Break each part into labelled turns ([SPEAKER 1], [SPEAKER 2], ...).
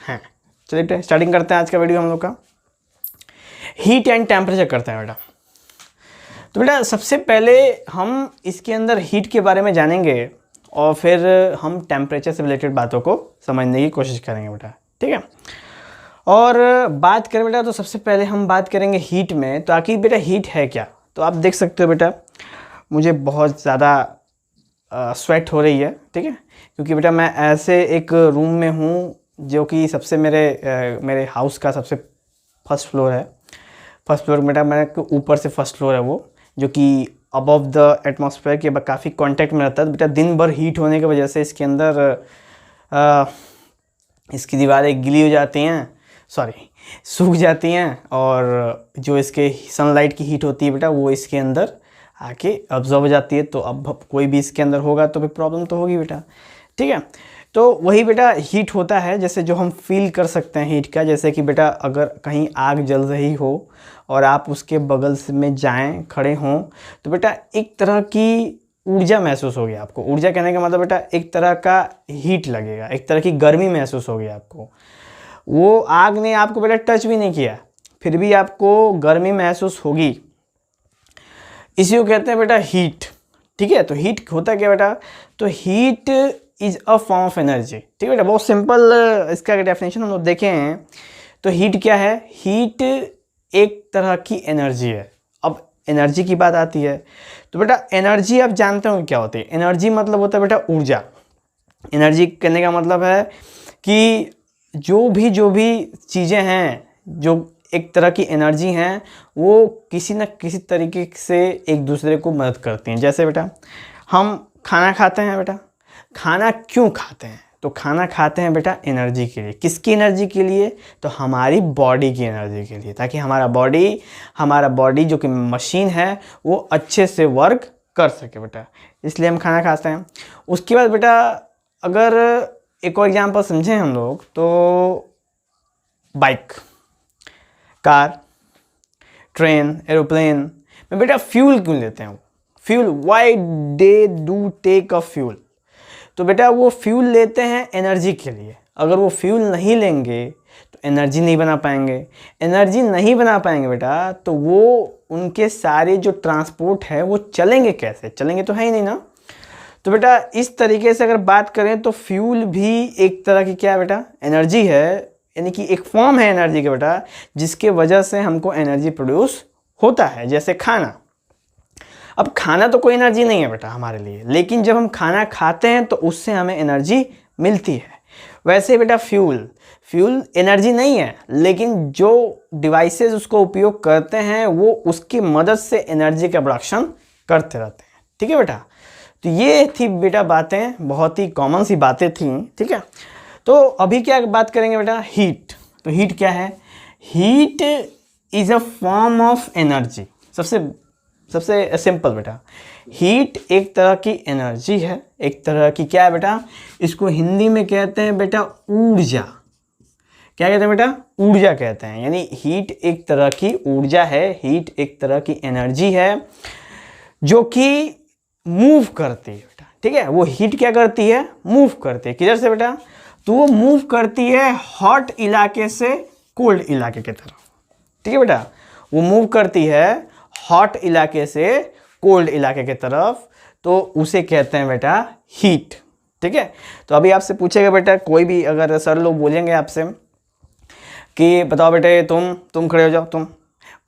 [SPEAKER 1] हैं। चलिए बेटा स्टार्टिंग करते हैं आज का वीडियो हम लोग का। हीट एंड टेम्परेचर करते हैं बेटा। तो बेटा सबसे पहले हम इसके अंदर हीट के बारे में जानेंगे और फिर हम टेम्परेचर से रिलेटेड बातों को समझने की कोशिश करेंगे बेटा, ठीक है। और बात करें बेटा तो सबसे पहले हम बात करेंगे हीट में। तो आखिर बेटा हीट है क्या? तो आप देख सकते हो बेटा मुझे बहुत ज़्यादा स्वेट हो रही है, ठीक है, क्योंकि बेटा मैं ऐसे एक रूम में हूँ जो कि सबसे मेरे हाउस का सबसे फर्स्ट फ्लोर है। फर्स्ट फ्लोर बेटा मेरे ऊपर से फर्स्ट फ्लोर है वो, जो कि अबव द एटमॉस्फेयर के काफ़ी कांटेक्ट में रहता है। बेटा दिन भर हीट होने की वजह से इसके अंदर इसकी दीवारें गीली हो जाती हैं, सूख जाती हैं, और जो इसके सनलाइट की हीट होती है बेटा वो इसके अंदर आके अब्जॉर्ब हो जाती है। तो अब कोई भी इसके अंदर होगा तो फिर प्रॉब्लम तो होगी बेटा, ठीक है। तो वही बेटा हीट होता है, जैसे जो हम फील कर सकते हैं हीट का। जैसे कि बेटा अगर कहीं आग जल रही हो और आप उसके बगल में जाएं, खड़े हों, तो बेटा एक तरह की ऊर्जा महसूस होगी आपको। ऊर्जा कहने का मतलब बेटा एक तरह का हीट लगेगा, एक तरह की गर्मी महसूस होगी आपको। वो आग ने आपको बेटा टच भी नहीं किया, फिर भी आपको गर्मी महसूस होगी। इसी को कहते हैं बेटा हीट, ठीक है। तो हीट होता क्या बेटा? तो heat is a form of energy, ठीक है बेटा। बहुत सिंपल इसका डेफिनेशन हम लोग देखे हैं। तो हीट क्या है? हीट एक तरह की एनर्जी है। अब एनर्जी की बात आती है तो बेटा एनर्जी आप जानते हो क्या होती है? एनर्जी मतलब होता है बेटा ऊर्जा। एनर्जी कहने का मतलब है कि जो भी चीज़ें हैं जो एक तरह की एनर्जी हैं, वो किसी न किसी तरीके से एक दूसरे को मदद करती हैं। जैसे बेटा हम खाना खाते हैं बेटा, खाना क्यों खाते हैं? तो खाना खाते हैं बेटा एनर्जी के लिए। किसकी एनर्जी के लिए? तो हमारी बॉडी की एनर्जी के लिए, ताकि हमारा बॉडी जो कि मशीन है वो अच्छे से वर्क कर सके बेटा, इसलिए हम खाना खाते हैं। उसके बाद बेटा अगर एक और एग्जाम्पल समझें हम लोग तो बाइक, कार, ट्रेन, एरोप्लेन में बेटा फ्यूल क्यों लेते हैं? Fuel, why they do take a fuel? तो बेटा वो फ्यूल लेते हैं एनर्जी के लिए। अगर वो फ्यूल नहीं लेंगे तो एनर्जी नहीं बना पाएंगे। एनर्जी नहीं बना पाएंगे बेटा तो वो उनके सारे जो ट्रांसपोर्ट है वो चलेंगे कैसे? चलेंगे तो है ही नहीं ना। तो बेटा इस तरीके से अगर बात करें तो फ्यूल भी एक तरह की क्या है बेटा? एनर्जी है, यानी कि एक फॉर्म है एनर्जी का बेटा, जिसके वजह से हमको एनर्जी प्रोड्यूस होता है। जैसे खाना, अब खाना तो कोई एनर्जी नहीं है बेटा हमारे लिए, लेकिन जब हम खाना खाते हैं तो उससे हमें एनर्जी मिलती है। वैसे बेटा फ्यूल एनर्जी नहीं है, लेकिन जो डिवाइसेस उसको उपयोग करते हैं वो उसकी मदद से एनर्जी का प्रोडक्शन करते रहते हैं, ठीक है बेटा। तो ये थी बेटा बातें, बहुत ही कॉमन सी बातें थी, ठीक है। तो अभी क्या बात करेंगे बेटा? हीट। तो हीट क्या है? Heat is a form of energy. सबसे सिंपल बेटा, हीट एक तरह की एनर्जी है, एक तरह की क्या है बेटा? इसको हिंदी में कहते हैं बेटा ऊर्जा। क्या कहते हैं बेटा? ऊर्जा कहते हैं। यानी हीट एक तरह की ऊर्जा है, हीट एक तरह की एनर्जी है जो कि मूव करती है बेटा, ठीक है। वो हीट क्या करती है? मूव करती है। किधर से बेटा? तो वो मूव करती है हॉट इलाके से कोल्ड इलाके की तरफ, ठीक है बेटा। वो मूव करती है हॉट इलाके से कोल्ड इलाके की तरफ, तो उसे कहते हैं बेटा हीट, ठीक है। तो अभी आपसे पूछेगा बेटा, कोई भी अगर सर लोग बोलेंगे आपसे कि बताओ बेटे तुम खड़े हो जाओ, तुम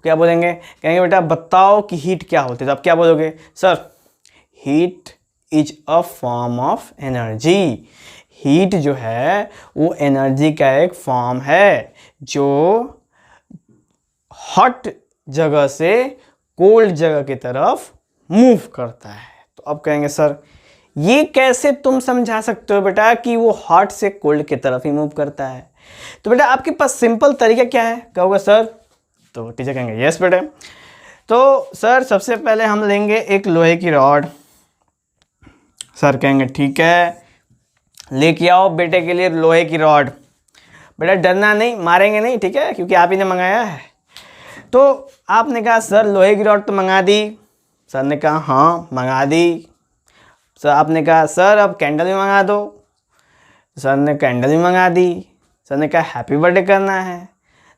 [SPEAKER 1] क्या बोलेंगे? कहेंगे बेटा बताओ कि हीट क्या होती है। तो आप क्या बोलोगे? Sir heat is a form of energy. Heat जो है वो एनर्जी का एक फॉर्म है जो हॉट जगह से कोल्ड जगह की तरफ मूव करता है। तो अब कहेंगे सर ये कैसे तुम समझा सकते हो बेटा कि वो हॉट से कोल्ड की तरफ ही मूव करता है? तो बेटा आपके पास सिंपल तरीका क्या है? कहोगे सर, तो टीचर कहेंगे यस बेटा। तो सर सबसे पहले हम लेंगे एक लोहे की रॉड। सर कहेंगे ठीक है, लेके आओ बेटे के लिए लोहे की रॉड। बेटा डरना नहीं, मारेंगे नहीं, ठीक है, क्योंकि आप ही ने मंगाया है। तो आपने कहा सर लोहे की रॉड तो मंगा दी। सर ने कहा हाँ मंगा दी। सर आपने कहा सर अब कैंडल भी मंगा दो। सर ने कैंडल भी मंगा दी। सर ने कहा हैप्पी बर्थडे करना है।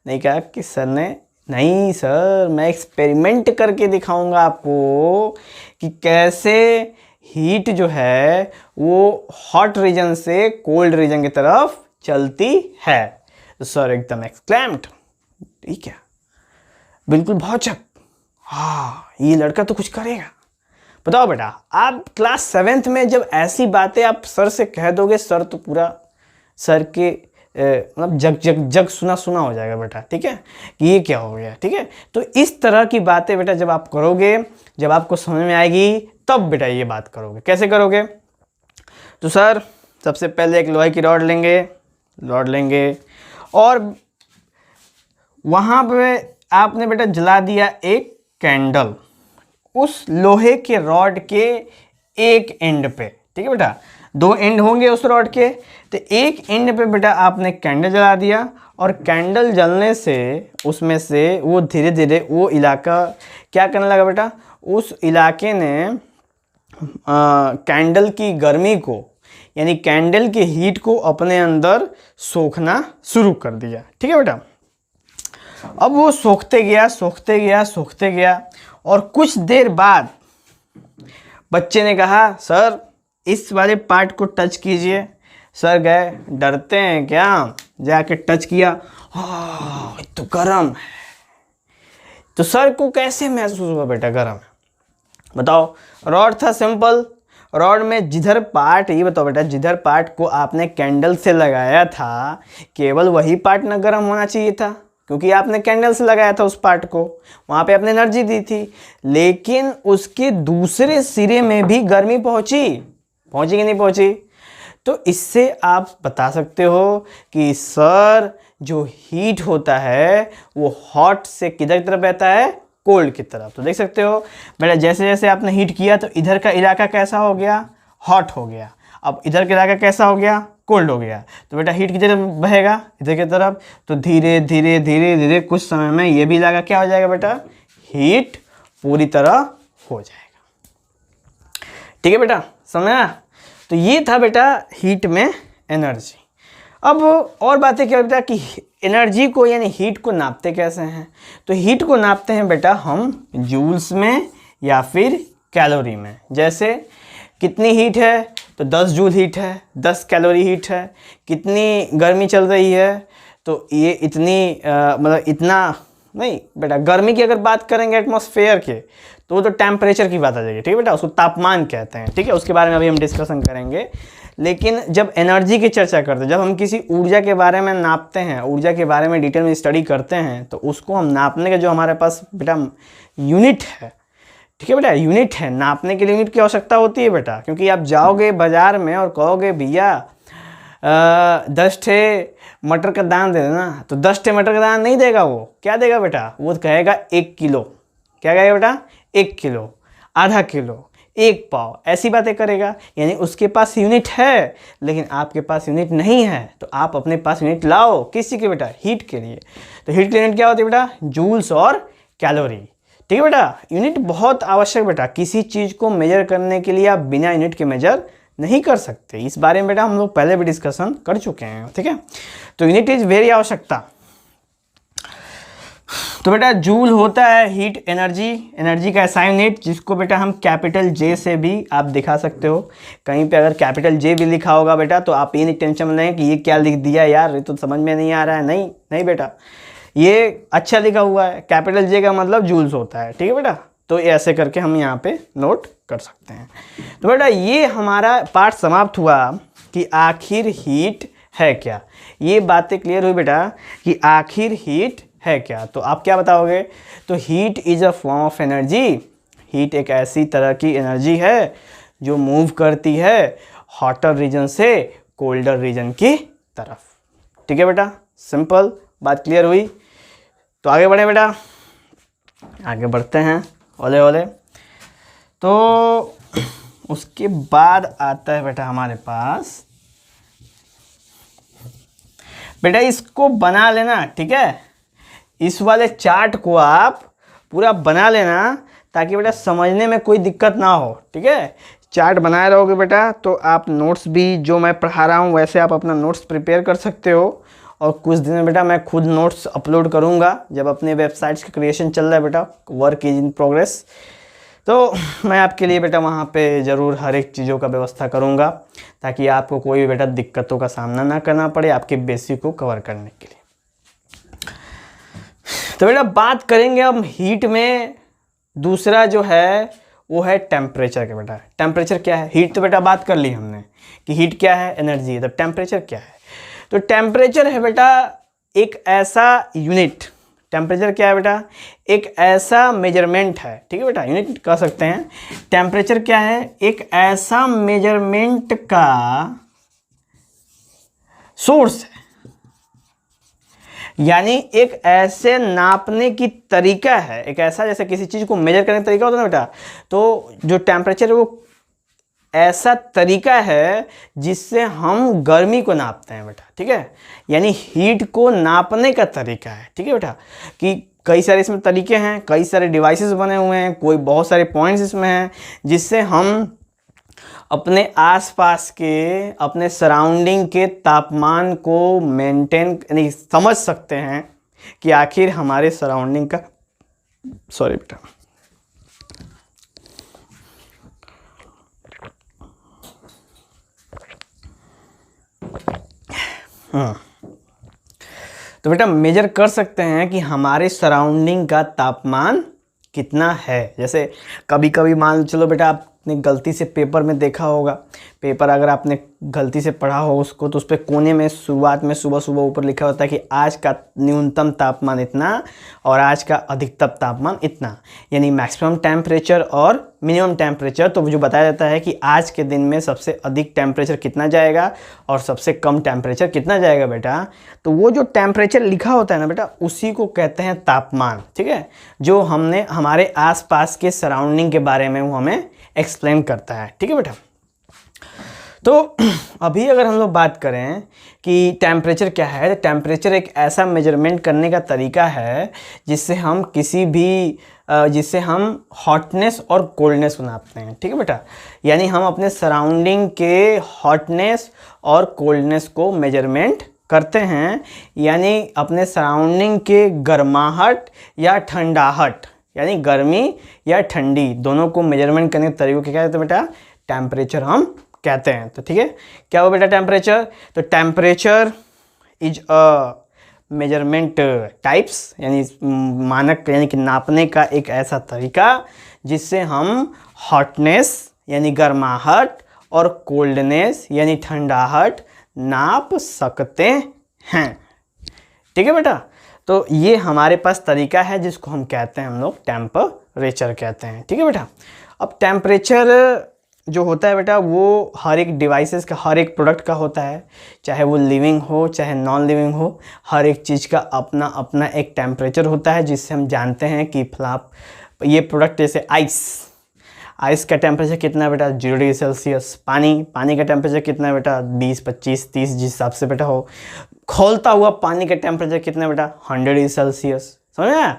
[SPEAKER 1] नहीं कहा कि सर ने, नहीं सर मैं एक्सपेरिमेंट करके दिखाऊंगा आपको कि कैसे हीट जो है वो हॉट रीजन से कोल्ड रीजन की तरफ चलती है। तो सर एकदम एक्सक्लैम्ड, ठीक है बिल्कुल भौचक, हाँ ये लड़का तो कुछ करेगा। बताओ बेटा, आप क्लास 7th में जब ऐसी बातें आप सर से कह दोगे, सर तो पूरा सर के मतलब जग जग जग सुना सुना हो जाएगा बेटा, ठीक है कि ये क्या हो गया, ठीक है। तो इस तरह की बातें बेटा जब आप करोगे, जब आपको समझ में आएगी तब बेटा ये बात करोगे। कैसे करोगे? तो सर सबसे पहले एक लोहे की रॉड लेंगे और वहाँ पे आपने बेटा जला दिया एक कैंडल उस लोहे के रॉड के एक एंड पे, ठीक है बेटा, 2 एंड होंगे उस रॉड के, तो एक एंड पे बेटा आपने कैंडल जला दिया और कैंडल जलने से उसमें से वो धीरे धीरे वो इलाका क्या करने लगा बेटा, उस इलाके ने कैंडल की गर्मी को यानी कैंडल की हीट को अपने अंदर सोखना शुरू कर दिया, ठीक है बेटा। अब वो सोखते गया और कुछ देर बाद बच्चे ने कहा सर इस वाले पार्ट को टच कीजिए। सर गए, डरते हैं क्या, जाके टच किया, हाँ तो गर्म है। तो सर को कैसे महसूस हुआ बेटा गर्म है? बताओ, रॉड था सिंपल, रॉड में जिधर पार्ट, ये बताओ बेटा, जिधर पार्ट को आपने कैंडल से लगाया था केवल वही पार्ट ना गर्म होना चाहिए था, क्योंकि आपने कैंडल से लगाया था उस पार्ट को, वहाँ पे आपने एनर्जी दी थी, लेकिन उसके दूसरे सिरे में भी गर्मी पहुँची कि नहीं पहुँची? तो इससे आप बता सकते हो कि सर जो हीट होता है वो हॉट से किधर की तरफ बहता है, कोल्ड की तरफ। तो देख सकते हो बेटा, जैसे जैसे आपने हीट किया तो इधर का इलाका कैसा हो गया, हॉट हो गया, अब इधर का इलाका कैसा हो गया, कोल्ड हो गया। तो बेटा हीट की तरफ बहेगा इधर की तरफ, तो धीरे धीरे धीरे धीरे कुछ समय में ये भी इलाका क्या हो जाएगा बेटा, हीट पूरी तरह हो जाएगा, ठीक है बेटा, समझा? तो ये था बेटा हीट में एनर्जी। अब और बातें क्या बेटा कि एनर्जी को यानी हीट को नापते कैसे हैं? तो हीट को नापते हैं बेटा हम जूल्स में या फिर कैलोरी में। जैसे कितनी हीट है, तो 10 जूल हीट है, 10 कैलोरी हीट है। कितनी गर्मी चल रही है, तो ये इतनी मतलब इतना नहीं बेटा, गर्मी की अगर बात करेंगे एटमॉस्फेयर के तो वो तो टेम्परेचर की बात आ जाएगी, ठीक है बेटा, उसको तापमान कहते हैं, ठीक है, उसके बारे में अभी हम डिस्कशन करेंगे। लेकिन जब एनर्जी की चर्चा करते हैं, जब हम किसी ऊर्जा के बारे में नापते हैं, ऊर्जा के बारे में डिटेल में स्टडी करते हैं, तो उसको हम नापने के जो हमारे पास बेटा यूनिट है, ठीक है बेटा, यूनिट है, नापने के लिए यूनिट की आवश्यकता होती है बेटा। क्योंकि आप जाओगे बाजार में और कहोगे भैया 10 ठे मटर का दाम दे देना, तो 10 ठे मटर का दाम नहीं देगा, वो क्या देगा बेटा, वो कहेगा 1 किलो। क्या कहेगा बेटा, 1 किलो, आधा किलो, 1 पाव, ऐसी बातें करेगा। यानी उसके पास यूनिट है लेकिन आपके पास यूनिट नहीं है, तो आप अपने पास यूनिट लाओ। किस चीज़ के बेटा, हीट के लिए। तो हीट की यूनिट क्या होती है बेटा, जूल्स और कैलोरी, ठीक है बेटा। यूनिट बहुत आवश्यक बेटा, किसी चीज़ को मेजर करने के लिए आप बिना यूनिट के मेजर नहीं कर सकते। इस बारे में बेटा हम लोग पहले भी डिस्कशन कर चुके हैं, ठीक है। तो यूनिट इज वेरी आवश्यकता। तो बेटा जूल होता है हीट एनर्जी का ऐसा यूनिट जिसको बेटा हम कैपिटल जे से भी आप दिखा सकते हो। कहीं पे अगर कैपिटल जे भी लिखा होगा बेटा तो आप ये नहीं टेंशन में लें कि ये क्या लिख दिया यार, ये तो समझ में नहीं आ रहा है। नहीं बेटा, ये अच्छा लिखा हुआ है, कैपिटल जे का मतलब जूल्स होता है, ठीक है बेटा। तो ऐसे करके हम यहाँ पे नोट कर सकते हैं। तो बेटा ये हमारा पार्ट समाप्त हुआ कि आखिर हीट है क्या। ये बातें क्लियर हुई बेटा कि आखिर हीट है क्या। तो आप क्या बताओगे, तो heat is a form of energy. Heat एक ऐसी तरह की एनर्जी है जो मूव करती है हॉटर रीजन से कोल्डर रीजन की तरफ, ठीक है बेटा। सिंपल बात क्लियर हुई। तो आगे बढ़े बेटा, आगे बढ़ते हैं ओले ओले। तो उसके बाद आता है बेटा हमारे पास, बेटा इसको बना लेना, ठीक है। इस वाले चार्ट को आप पूरा बना लेना ताकि बेटा समझने में कोई दिक्कत ना हो, ठीक है। चार्ट बनाए रहोगे बेटा तो आप नोट्स भी जो मैं पढ़ा रहा हूँ वैसे आप अपना नोट्स प्रिपेयर कर सकते हो और कुछ दिन में बेटा मैं खुद नोट्स अपलोड करूँगा। जब अपने वेबसाइट्स का क्रिएशन चल रहा है बेटा, वर्क इज इन प्रोग्रेस, तो मैं आपके लिए बेटा वहाँ पे ज़रूर हर एक चीज़ों का व्यवस्था करूँगा, ताकि आपको कोई भी बेटा दिक्कतों का सामना ना करना पड़े आपके बेसिक को कवर करने के लिए। तो बेटा बात करेंगे अब हीट में। दूसरा जो है वो है टेम्परेचर के बेटा। टेम्परेचर क्या है? हीट तो बेटा बात कर ली हमने कि हीट क्या है, एनर्जी है। तो टेम्परेचर क्या है? तो टेम्परेचर है बेटा एक ऐसा यूनिट, टेम्परेचर क्या है बेटा? एक ऐसा मेजरमेंट है, ठीक है बेटा, यूनिट कह सकते हैं। टेम्परेचर क्या है? एक ऐसा मेजरमेंट का सोर्स है, यानी एक ऐसे नापने की तरीका है, एक ऐसा जैसे किसी चीज़ को मेजर करने का तरीका होता है ना बेटा, तो जो टेम्परेचर है वो ऐसा तरीका है जिससे हम गर्मी को नापते हैं बेटा, ठीक है। यानी हीट को नापने का तरीका है, ठीक है बेटा, कि कई सारे इसमें तरीके हैं, कई सारे डिवाइसेस बने हुए हैं, कोई बहुत सारे पॉइंट्स इसमें हैं, जिससे हम अपने आसपास के, अपने सराउंडिंग के तापमान को मेंटेन यानी समझ सकते हैं कि आखिर हमारे सराउंडिंग का, सॉरी बेटा, तो बेटा मेजर कर सकते हैं कि हमारे सराउंडिंग का तापमान कितना है। जैसे कभी कभी मान चलो बेटा आपने गलती से पेपर में देखा होगा, पेपर अगर आपने गलती से पढ़ा हो उसको, तो उस पर कोने में शुरुआत में सुबह सुबह ऊपर लिखा होता है कि आज का न्यूनतम तापमान इतना और आज का अधिकतम तापमान इतना, यानी मैक्सिमम टेम्परेचर और मिनिमम टेम्परेचर। तो जो बताया जाता है कि आज के दिन में सबसे अधिक टेम्परेचर कितना जाएगा और सबसे कम टेम्परेचर कितना जाएगा बेटा। तो वो जो टेम्परेचर लिखा होता है ना बेटा, उसी को कहते हैं तापमान, ठीक है, जो हमने हमारे आसपास के सराउंडिंग के बारे में वो हमें एक्सप्लेन करता है, ठीक है बेटा। तो अभी अगर हम लोग बात करें कि टेम्परेचर क्या है, तो टेम्परेचर एक ऐसा मेजरमेंट करने का तरीका है जिससे हम किसी भी जिससे हम हॉटनेस और कोल्डनेस को नापते हैं, ठीक है बेटा। यानी हम अपने सराउंडिंग के हॉटनेस और कोल्डनेस को मेजरमेंट करते हैं, यानी अपने सराउंडिंग के गर्माहट या ठंडाहट, यानी गर्मी या ठंडी, दोनों को मेजरमेंट करने के तरीके को क्या कहते हैं बेटा? टेम्परेचर हम कहते हैं। तो ठीक है, क्या हो बेटा टेम्परेचर? तो temperature is a measurement types, यानी मानक, यानी कि नापने का एक ऐसा तरीका जिससे हम हॉटनेस यानी गर्माहट और कोल्डनेस यानी ठंडाहट नाप सकते हैं, ठीक है बेटा। तो ये हमारे पास तरीका है जिसको हम कहते हैं, हम लोग टेम्परेचर कहते हैं, ठीक है बेटा। अब टेम्परेचर जो होता है बेटा वो हर एक डिवाइसेस का, हर एक प्रोडक्ट का होता है, चाहे वो लिविंग हो चाहे नॉन लिविंग हो, हर एक चीज़ का अपना अपना एक टेम्परेचर होता है, जिससे हम जानते हैं कि फ्लाप ये प्रोडक्ट, जैसे आइस का टेम्परेचर कितना है बेटा? 0 डिग्री सेल्सियस। पानी का टेम्परेचर कितना है बेटा? 20, 25, 30 जिस हिसाब से बेटा हो। खौलता हुआ पानी का टेम्परेचर कितना है बेटा? 100 डिग्री सेल्सियस, समझ में आया?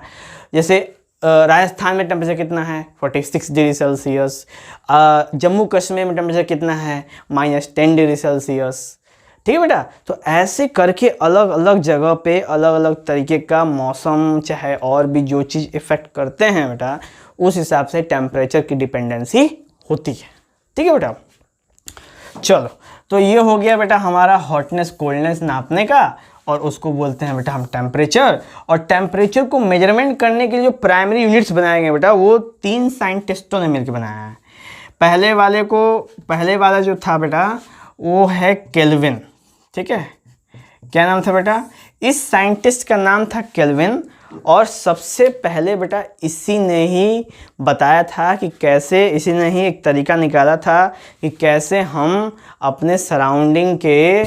[SPEAKER 1] जैसे राजस्थान में टेम्परेचर कितना है? 46 डिग्री सेल्सियस। जम्मू कश्मीर में टेम्परेचर कितना है? -10 डिग्री सेल्सियस, ठीक है बेटा। तो ऐसे करके अलग अलग जगह पे अलग अलग तरीके का मौसम, चाहे और भी जो चीज़ इफ़ेक्ट करते हैं बेटा, उस हिसाब से टेम्परेचर की डिपेंडेंसी होती है, ठीक है बेटा। चलो, तो ये हो गया बेटा हमारा हॉटनेस कोल्डनेस नापने का, और उसको बोलते हैं बेटा हम टेम्परेचर। और टेम्परेचर को मेजरमेंट करने के लिए जो प्राइमरी यूनिट्स बनाए गए बेटा, वो 3 साइंटिस्टों ने मिलकर बनाया है। पहले वाला जो था बेटा वो है केल्विन, ठीक है। क्या नाम था बेटा? इस साइंटिस्ट का नाम था केल्विन, और सबसे पहले बेटा इसी ने ही बताया था कि कैसे, इसी ने ही एक तरीका निकाला था कि कैसे हम अपने सराउंडिंग के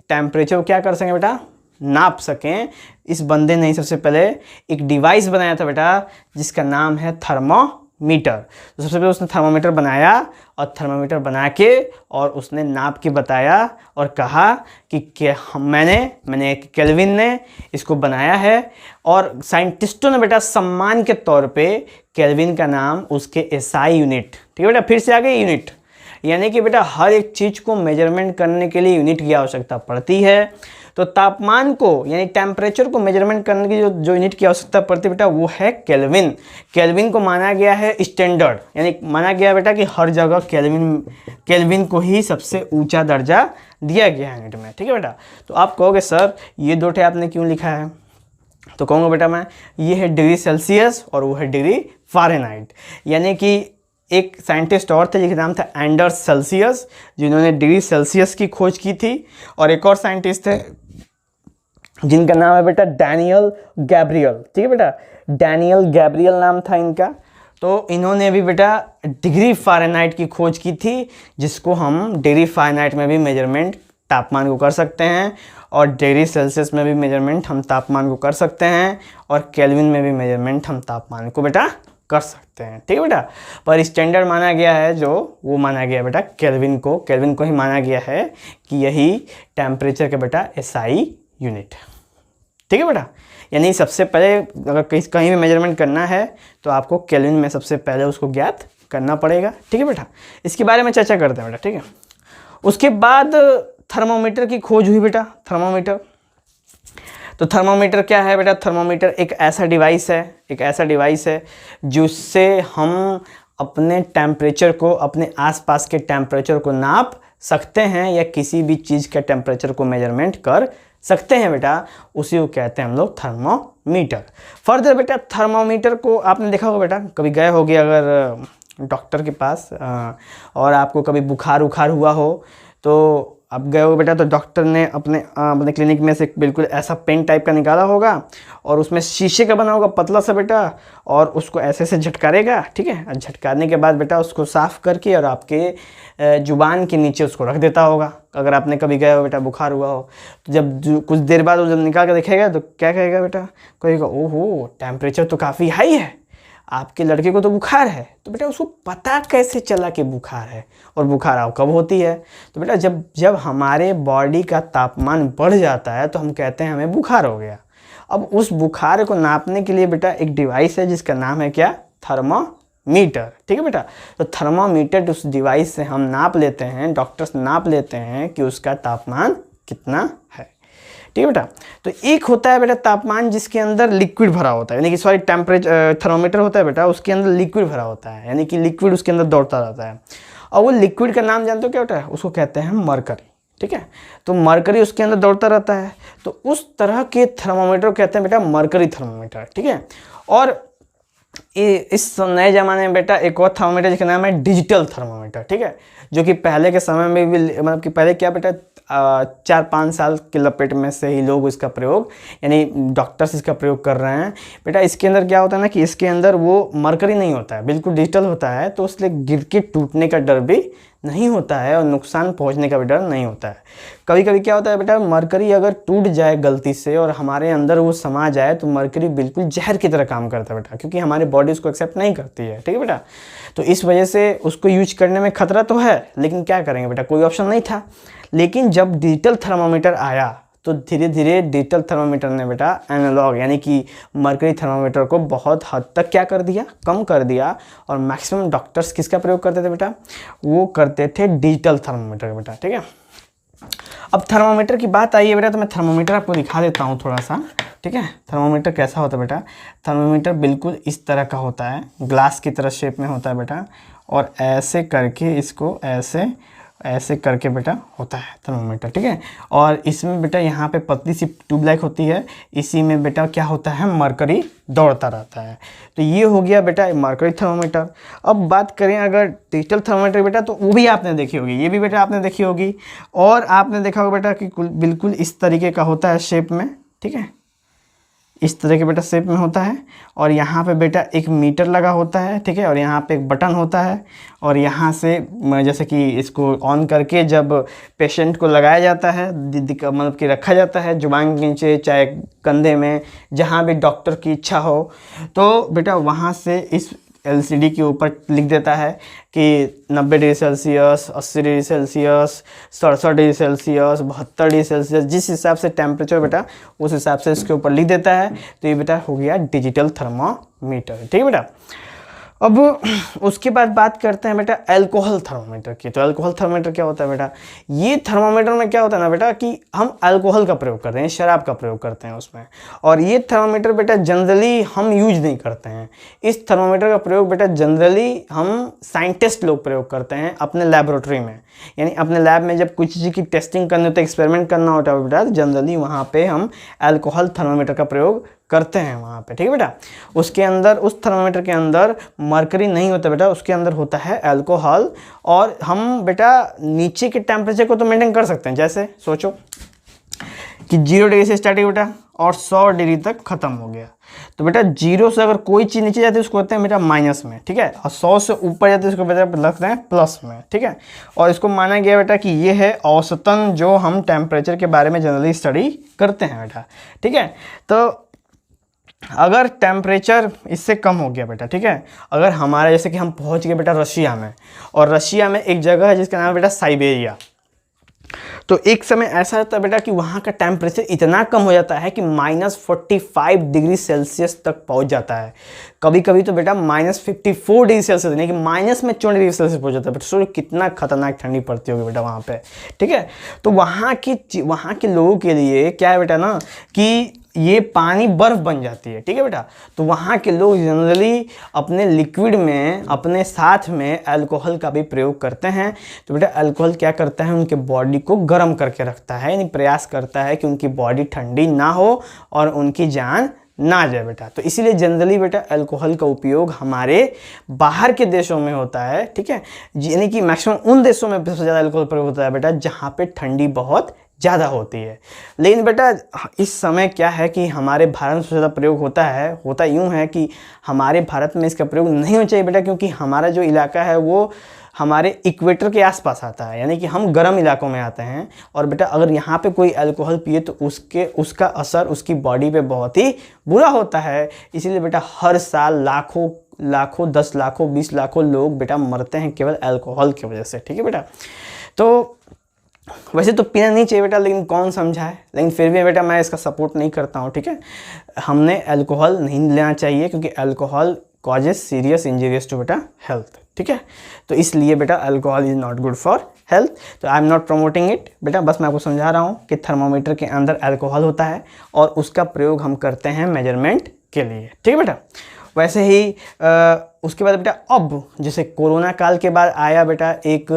[SPEAKER 1] टेम्परेचर को क्या कर सकें बेटा? नाप सकें। इस बंदे ने ही सबसे पहले एक डिवाइस बनाया था बेटा जिसका नाम है थर्मोमीटर। तो सबसे पहले उसने थर्मोमीटर बनाया, और थर्मोमीटर बना के और उसने नाप के बताया और कहा कि मैंने केल्विन ने इसको बनाया है। और साइंटिस्टों ने बेटा सम्मान के तौर पे केल्विन का नाम उसके एसआई यूनिट, ठीक है बेटा, फिर से आ गई यूनिट, यानी कि बेटा हर एक चीज़ को मेजरमेंट करने के लिए यूनिट की आवश्यकता पड़ती है। तो तापमान को यानी टेम्परेचर को मेजरमेंट करने की जो यूनिट की आवश्यकता पड़ती है बेटा वो है केल्विन। केल्विन को माना गया है स्टैंडर्ड, यानी माना गया बेटा कि हर जगह केल्विन को ही सबसे ऊंचा दर्जा दिया गया है यूनिट में। ठीक है बेटा, तो आप कहोगे सर ये दो आपने क्यों लिखा है, तो कहूँगा बेटा मैं ये है डिग्री सेल्सियस और वो है डिग्री फ़ारेनहाइट। यानी कि एक साइंटिस्ट और थे जिसका नाम था एंडर्स सेल्सियस, जिन्होंने डिग्री सेल्सियस की खोज की थी, और एक और साइंटिस्ट थे जिनका नाम है बेटा डैनियल गैब्रियल। ठीक है बेटा, डैनियल गैब्रियल नाम था इनका। तो इन्होंने भी बेटा डिग्री फ़ारेनहाइट की खोज की थी, जिसको हम डिग्री फ़ारेनहाइट में भी मेजरमेंट तापमान को कर सकते हैं, और डिग्री सेल्सियस में भी मेजरमेंट हम तापमान को कर सकते हैं, और केल्विन में भी मेजरमेंट हम तापमान को बेटा कर सकते हैं। ठीक है बेटा, पर स्टैंडर्ड माना गया है जो वो माना गया बेटा केल्विन को ही माना गया है कि यही टेम्परेचर का बेटा एसआई यूनिट। ठीक है बेटा, यानी सबसे पहले अगर कहीं भी मेजरमेंट करना है तो आपको केल्विन में सबसे पहले उसको ज्ञात करना पड़ेगा। ठीक है बेटा, इसके बारे में चर्चा करते हैं बेटा। ठीक है, उसके बाद थर्मोमीटर की खोज हुई बेटा। थर्मोमीटर क्या है बेटा? थर्मोमीटर एक ऐसा डिवाइस है जिससे हम अपने टेम्परेचर को, अपने आसपास के टेम्परेचर को नाप सकते हैं, या किसी भी चीज़ के टेम्परेचर को मेजरमेंट कर सकते हैं बेटा। उसी को कहते हैं हम लोग थर्मोमीटर। फर्दर बेटा थर्मोमीटर को आपने देखा होगा बेटा, कभी गए होगे अगर डॉक्टर के पास और आपको कभी बुखार हुआ हो, तो अब गए हो बेटा तो डॉक्टर ने अपने क्लिनिक में से बिल्कुल ऐसा पेन टाइप का निकाला होगा, और उसमें शीशे का बना होगा पतला सा बेटा, और उसको ऐसे से झटकारेगा। ठीक है, झटकारने के बाद बेटा उसको साफ़ करके और आपके जुबान के नीचे उसको रख देता होगा। अगर आपने कभी गए हो बेटा बुखार हुआ हो, तो जब कुछ देर बाद वो जब निकाल कर देखेगा तो क्या कहेगा बेटा? कहेगा ओहो टेम्परेचर तो काफ़ी हाई है, आपके लड़के को तो बुखार है। तो बेटा उसको पता कैसे चला कि बुखार है, और बुखार आप कब होती है? तो बेटा जब हमारे बॉडी का तापमान बढ़ जाता है तो हम कहते हैं हमें बुखार हो गया। अब उस बुखार को नापने के लिए बेटा एक डिवाइस है जिसका नाम है क्या? थर्मामीटर। ठीक है बेटा, तो थर्मामीटर उस डिवाइस से हम नाप लेते हैं, डॉक्टर्स नाप लेते हैं कि उसका तापमान कितना है। ठीक है बेटा, तो एक होता है बेटा तापमान जिसके अंदर लिक्विड भरा होता है, यानी कि सॉरी टेम्परेचर थर्मोमीटर होता है बेटा, उसके अंदर लिक्विड भरा होता है, यानी कि लिक्विड उसके अंदर दौड़ता रहता है, और वो लिक्विड का नाम जानते हो क्या होता है? उसको कहते हैं मरकरी। ठीक है, तो मरकरी उसके अंदर दौड़ता रहता है, तो उस तरह के थर्मोमीटर कहते हैं बेटा मरकरी थर्मोमीटर। ठीक है, और इस नए ज़माने में बेटा एक और थर्मोमीटर जिसका नाम है डिजिटल थर्मोमीटर। ठीक है, जो कि पहले के समय में भी, मतलब कि पहले क्या बेटा 4-5 साल के लपेट में से ही लोग इसका प्रयोग, यानी डॉक्टर्स इसका प्रयोग कर रहे हैं बेटा। इसके अंदर क्या होता है ना कि इसके अंदर वो मरकरी नहीं होता है, बिल्कुल डिजिटल होता है, तो इसलिए गिर के टूटने का डर भी नहीं होता है और नुकसान पहुंचने का भी डर नहीं होता है। कभी कभी क्या होता है बेटा, मरकरी अगर टूट जाए गलती से और हमारे अंदर वो समा जाए तो मरकरी बिल्कुल जहर की तरह काम करता है बेटा, क्योंकि हमारी बॉडी उसको एक्सेप्ट नहीं करती है। ठीक है बेटा, तो इस वजह से उसको यूज करने में खतरा तो है, लेकिन क्या करेंगे बेटा, कोई ऑप्शन नहीं था। लेकिन जब डिजिटल थर्मोमीटर आया तो धीरे धीरे डिजिटल थर्मोमीटर ने बेटा एनालॉग यानी कि मरकरी थर्मोमीटर को बहुत हद तक क्या कर दिया, कम कर दिया, और मैक्सिमम डॉक्टर्स किसका प्रयोग करते थे बेटा? वो करते थे डिजिटल थर्मोमीटर का बेटा। ठीक है, अब थर्मोमीटर की बात आई है बेटा, तो मैं थर्मोमीटर आपको दिखा देता हूँ थोड़ा सा। ठीक है, थर्मोमीटर कैसा होता है बेटा? थर्मोमीटर बिल्कुल इस तरह का होता है, ग्लास की तरह शेप में होता है बेटा, और ऐसे करके इसको ऐसे करके बेटा होता है थर्मोमीटर। ठीक है, और इसमें बेटा यहाँ पे पतली सी ट्यूबलाइट होती है, इसी में बेटा क्या होता है, मरकरी दौड़ता रहता है। तो ये हो गया बेटा मरकरी थर्मोमीटर। अब बात करें अगर डिजिटल थर्मोमीटर बेटा, तो वो भी आपने देखी होगी, ये भी बेटा आपने देखी होगी, और आपने देखा होगा बेटा कि बिल्कुल इस तरीके का होता है शेप में। ठीक है, इस तरह के बेटा शेप में होता है, और यहाँ पे बेटा एक मीटर लगा होता है। ठीक है, और यहाँ पे एक बटन होता है, और यहाँ से जैसे कि इसको ऑन करके जब पेशेंट को लगाया जाता है, मतलब कि रखा जाता है जुबान के नीचे, चाहे कंधे में, जहाँ भी डॉक्टर की इच्छा हो, तो बेटा वहाँ से इस LCD के ऊपर लिख देता है कि 90 degree Celsius, 80 degree Celsius, 67 degree Celsius, 72 degree Celsius, जिस हिसाब से टेम्परेचर बेटा उस हिसाब से इसके ऊपर लिख देता है। तो ये बेटा हो गया डिजिटल थर्मामीटर। ठीक है बेटा, अब उसके बाद बात करते हैं बेटा अल्कोहल थर्मोमीटर की। तो अल्कोहल थर्मोमीटर क्या होता है बेटा, ये थर्मोमीटर में क्या होता है ना बेटा कि हम अल्कोहल का प्रयोग करते हैं, शराब का प्रयोग करते हैं उसमें। और ये थर्मोमीटर बेटा जनरली हम यूज नहीं करते हैं। इस थर्मोमीटर का प्रयोग बेटा जनरली हम साइंटिस्ट लोग प्रयोग करते हैं अपने लेबोरेटरी में, यानी अपने लैब में जब कुछ चीज़ की टेस्टिंग करनी होती है, एक्सपेरिमेंट करना होता है बेटा, जनरली वहाँ पे हम अल्कोहल थर्मोमीटर का प्रयोग करते हैं वहाँ पे, ठीक है बेटा। उसके अंदर, उस थर्मोमीटर के अंदर मरकरी नहीं होता बेटा, उसके अंदर होता है अल्कोहल। और हम बेटा नीचे के टेम्परेचर को तो मेंटेन कर सकते हैं, जैसे सोचो कि 0 डिग्री से स्टार्ट है बेटा और 100 डिग्री तक खत्म हो गया। तो बेटा 0 से अगर कोई चीज़ नीचे जाती है उसको कहते हैं बेटा माइनस में, ठीक है। और 100 से ऊपर जाती है उसको बेटा लगते हैं प्लस में, ठीक है। और इसको माना गया बेटा कि ये है औसतन जो हम टेम्परेचर के बारे में जनरली स्टडी करते हैं बेटा, ठीक है। तो अगर टेम्परेचर इससे कम हो गया बेटा, ठीक है, अगर हमारा जैसे कि हम पहुंच गए बेटा रशिया में, और रशिया में एक जगह है जिसका नाम है बेटा साइबेरिया। तो एक समय ऐसा होता है बेटा कि वहाँ का टेम्परेचर इतना कम हो जाता है कि -45 डिग्री सेल्सियस तक पहुँच जाता है। कभी कभी तो बेटा -54 डिग्री सेल्सियस, यानी कि -40 डिग्री सेल्सियस पहुँच जाता है बेटा। सोचो कितना खतरनाक ठंडी पड़ती होगी बेटा वहाँ पे, ठीक है। तो वहाँ के लोगों के लिए क्या है बेटा ना कि ये पानी बर्फ़ बन जाती है, ठीक है बेटा। तो वहाँ के लोग जनरली अपने लिक्विड में, अपने साथ में अल्कोहल का भी प्रयोग करते हैं। तो बेटा अल्कोहल क्या करता है, उनके बॉडी को गर्म करके रखता है, यानी प्रयास करता है कि उनकी बॉडी ठंडी ना हो और उनकी जान ना जाए बेटा। तो इसीलिए जनरली बेटा अल्कोहल का उपयोग हमारे बाहर के देशों में होता है, ठीक है, यानी कि मैक्सिमम उन देशों में सबसे ज़्यादा अल्कोहल प्रयोग होता है बेटा जहाँ पे ठंडी बहुत ज़्यादा होती है। लेकिन बेटा इस समय क्या है कि हमारे भारत में सबसे ज़्यादा प्रयोग होता यूँ है कि हमारे भारत में इसका प्रयोग नहीं होना चाहिए बेटा, क्योंकि हमारा जो इलाका है वो हमारे इक्वेटर के आसपास आता है, यानी कि हम गर्म इलाकों में आते हैं। और बेटा अगर यहाँ पे कोई अल्कोहल पिए तो उसका असर उसकी बॉडी पे बहुत ही बुरा होता है। इसीलिए बेटा हर साल लाखों 10 लाखों 20 लाखों लोग बेटा मरते हैं केवल अल्कोहल की वजह से, ठीक है बेटा। तो वैसे तो पीना नहीं चाहिए बेटा, लेकिन कौन समझाए, लेकिन फिर भी बेटा मैं इसका सपोर्ट नहीं करता हूँ, ठीक है। हमने अल्कोहल नहीं लेना चाहिए क्योंकि alcohol causes serious injuries to बेटा हेल्थ, ठीक है। तो इसलिए बेटा alcohol is not good for health. तो I am not promoting it बेटा, बस मैं आपको समझा रहा हूँ कि थर्मामीटर के अंदर अल्कोहल होता है और उसका प्रयोग हम करते हैं मेजरमेंट के लिए, ठीक है बेटा। वैसे ही उसके बाद बेटा अब जैसे कोरोना काल के बाद आया बेटा एक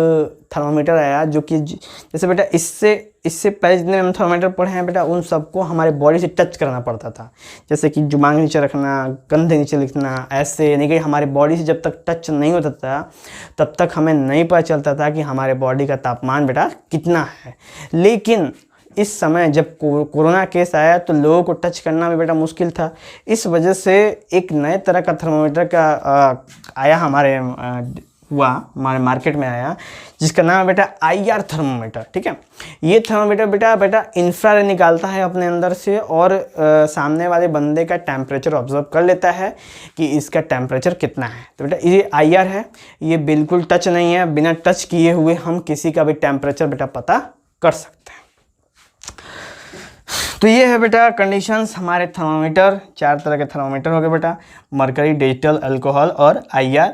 [SPEAKER 1] थर्मामीटर आया जो कि जैसे बेटा इससे पहले जितने हम थर्मामीटर पढ़े हैं बेटा उन सबको हमारे बॉडी से टच करना पड़ता था, जैसे कि जुबान नीचे रखना, कंधे नीचे लिखना, ऐसे, यानी कि हमारे बॉडी से जब तक टच नहीं होता था तब तक हमें नहीं पता चलता था कि हमारे बॉडी का तापमान बेटा कितना है। लेकिन इस समय जब कोरोना केस आया तो लोगों को टच करना भी बेटा मुश्किल था। इस वजह से एक नए तरह का थर्मामीटर का आया हमारे मार्केट में आया, जिसका नाम है बेटा IR थर्मामीटर, ठीक है। ये थर्मामीटर बेटा इंफ्रारेड निकालता है अपने अंदर से और सामने वाले बंदे का टेम्परेचर ऑब्जर्व कर लेता है कि इसका टेम्परेचर कितना है। तो बेटा ये IR है, ये बिल्कुल टच नहीं है, बिना टच किए हुए हम किसी का भी टेम्परेचर बेटा पता कर सकते हैं। तो ये है बेटा कंडीशंस हमारे थर्मामीटर। 4 तरह के थर्मामीटर हो गए बेटा, मरकरी, डिजिटल, अल्कोहल और IR।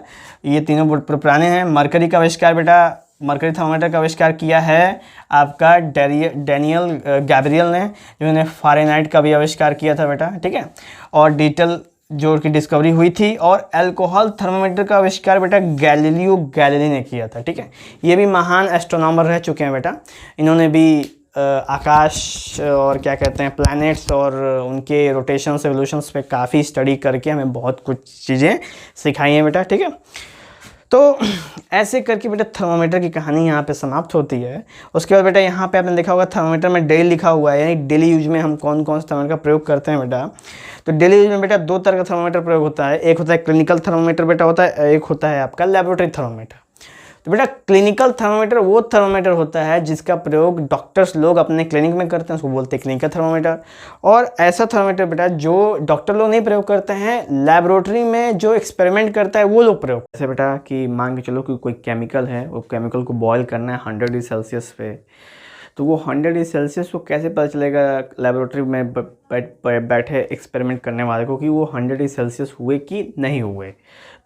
[SPEAKER 1] ये तीनों बहुत पुराने हैं। मरकरी का आविष्कार बेटा, मरकरी थर्मामीटर का आविष्कार किया है आपका डैनियल गैब्रियल ने, जिन्होंने फ़ारेनहाइट का भी आविष्कार किया था बेटा, ठीक है। और डिजिटल जो की डिस्कवरी हुई थी, और अल्कोहल थर्मामीटर का आविष्कार बेटा गैलीलियो गैलीली ने किया था, ठीक है। ये भी महान एस्ट्रोनॉमर रह चुके हैं बेटा। इन्होंने भी आकाश और क्या कहते हैं प्लैनेट्स और उनके रोटेशंस एवोल्यूशंस पे काफ़ी स्टडी करके हमें बहुत कुछ चीज़ें सिखाई हैं बेटा, ठीक है। तो ऐसे करके बेटा थर्मामीटर की कहानी यहाँ पे समाप्त होती है। उसके बाद बेटा यहाँ पे आपने देखा होगा थर्मामीटर में डेली लिखा हुआ है, यानी डेली यूज में हम कौन कौन से थर्मामीटर का प्रयोग करते हैं बेटा। तो डेली यूज में बेटा 2 तरह का थर्मामीटर प्रयोग होता है। एक होता है क्लिनिकल थर्मामीटर बेटा होता है, एक होता है आपका लेबोरेटरी थर्मामीटर। तो बेटा क्लिनिकल थर्मामीटर वो थर्मामीटर होता है जिसका प्रयोग डॉक्टर्स लोग अपने क्लिनिक में करते हैं, उसको बोलते हैं क्लिनिकल थर्मामीटर। और ऐसा थर्मामीटर बेटा जो डॉक्टर लोग नहीं प्रयोग करते हैं, लैबोरेटरी में जो एक्सपेरिमेंट करता है वो लोग प्रयोग। जैसे बेटा कि मान के चलो कि कोई केमिकल है, वो केमिकल को बॉयल करना है 100 डिग्री सेल्सियस पे, तो वो 100 डिग्री सेल्सियस को कैसे पता चलेगा लेबोरेटरी में बैठे एक्सपेरिमेंट करने वाले को कि वो 100 डिग्री सेल्सियस हुए कि नहीं हुए।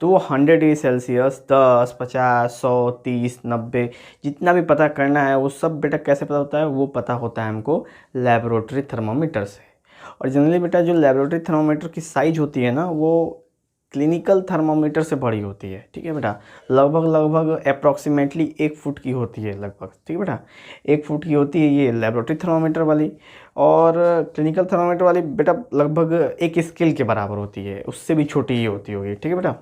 [SPEAKER 1] तो वो 100 डिग्री सेल्सियस 10, 50, 100, 30, 90 जितना भी पता करना है वो सब बेटा कैसे पता होता है, वो पता होता है हमको लेबोरेटरी थर्मामीटर से। और जनरली बेटा जो लेबोरेटरी थर्मामीटर की साइज होती है ना वो क्लिनिकल थर्मामीटर से बड़ी होती है। ठीक है बेटा, लगभग अप्रॉक्सीमेटली 1 फुट की होती है लगभग। ठीक है बेटा, 1 फुट की होती है ये लेबोरेटरी थर्मामीटर वाली, और क्लिनिकल थर्मामीटर वाली बेटा लगभग 1 स्केल के बराबर होती है, उससे भी छोटी ही होती होगी। ठीक है बेटा,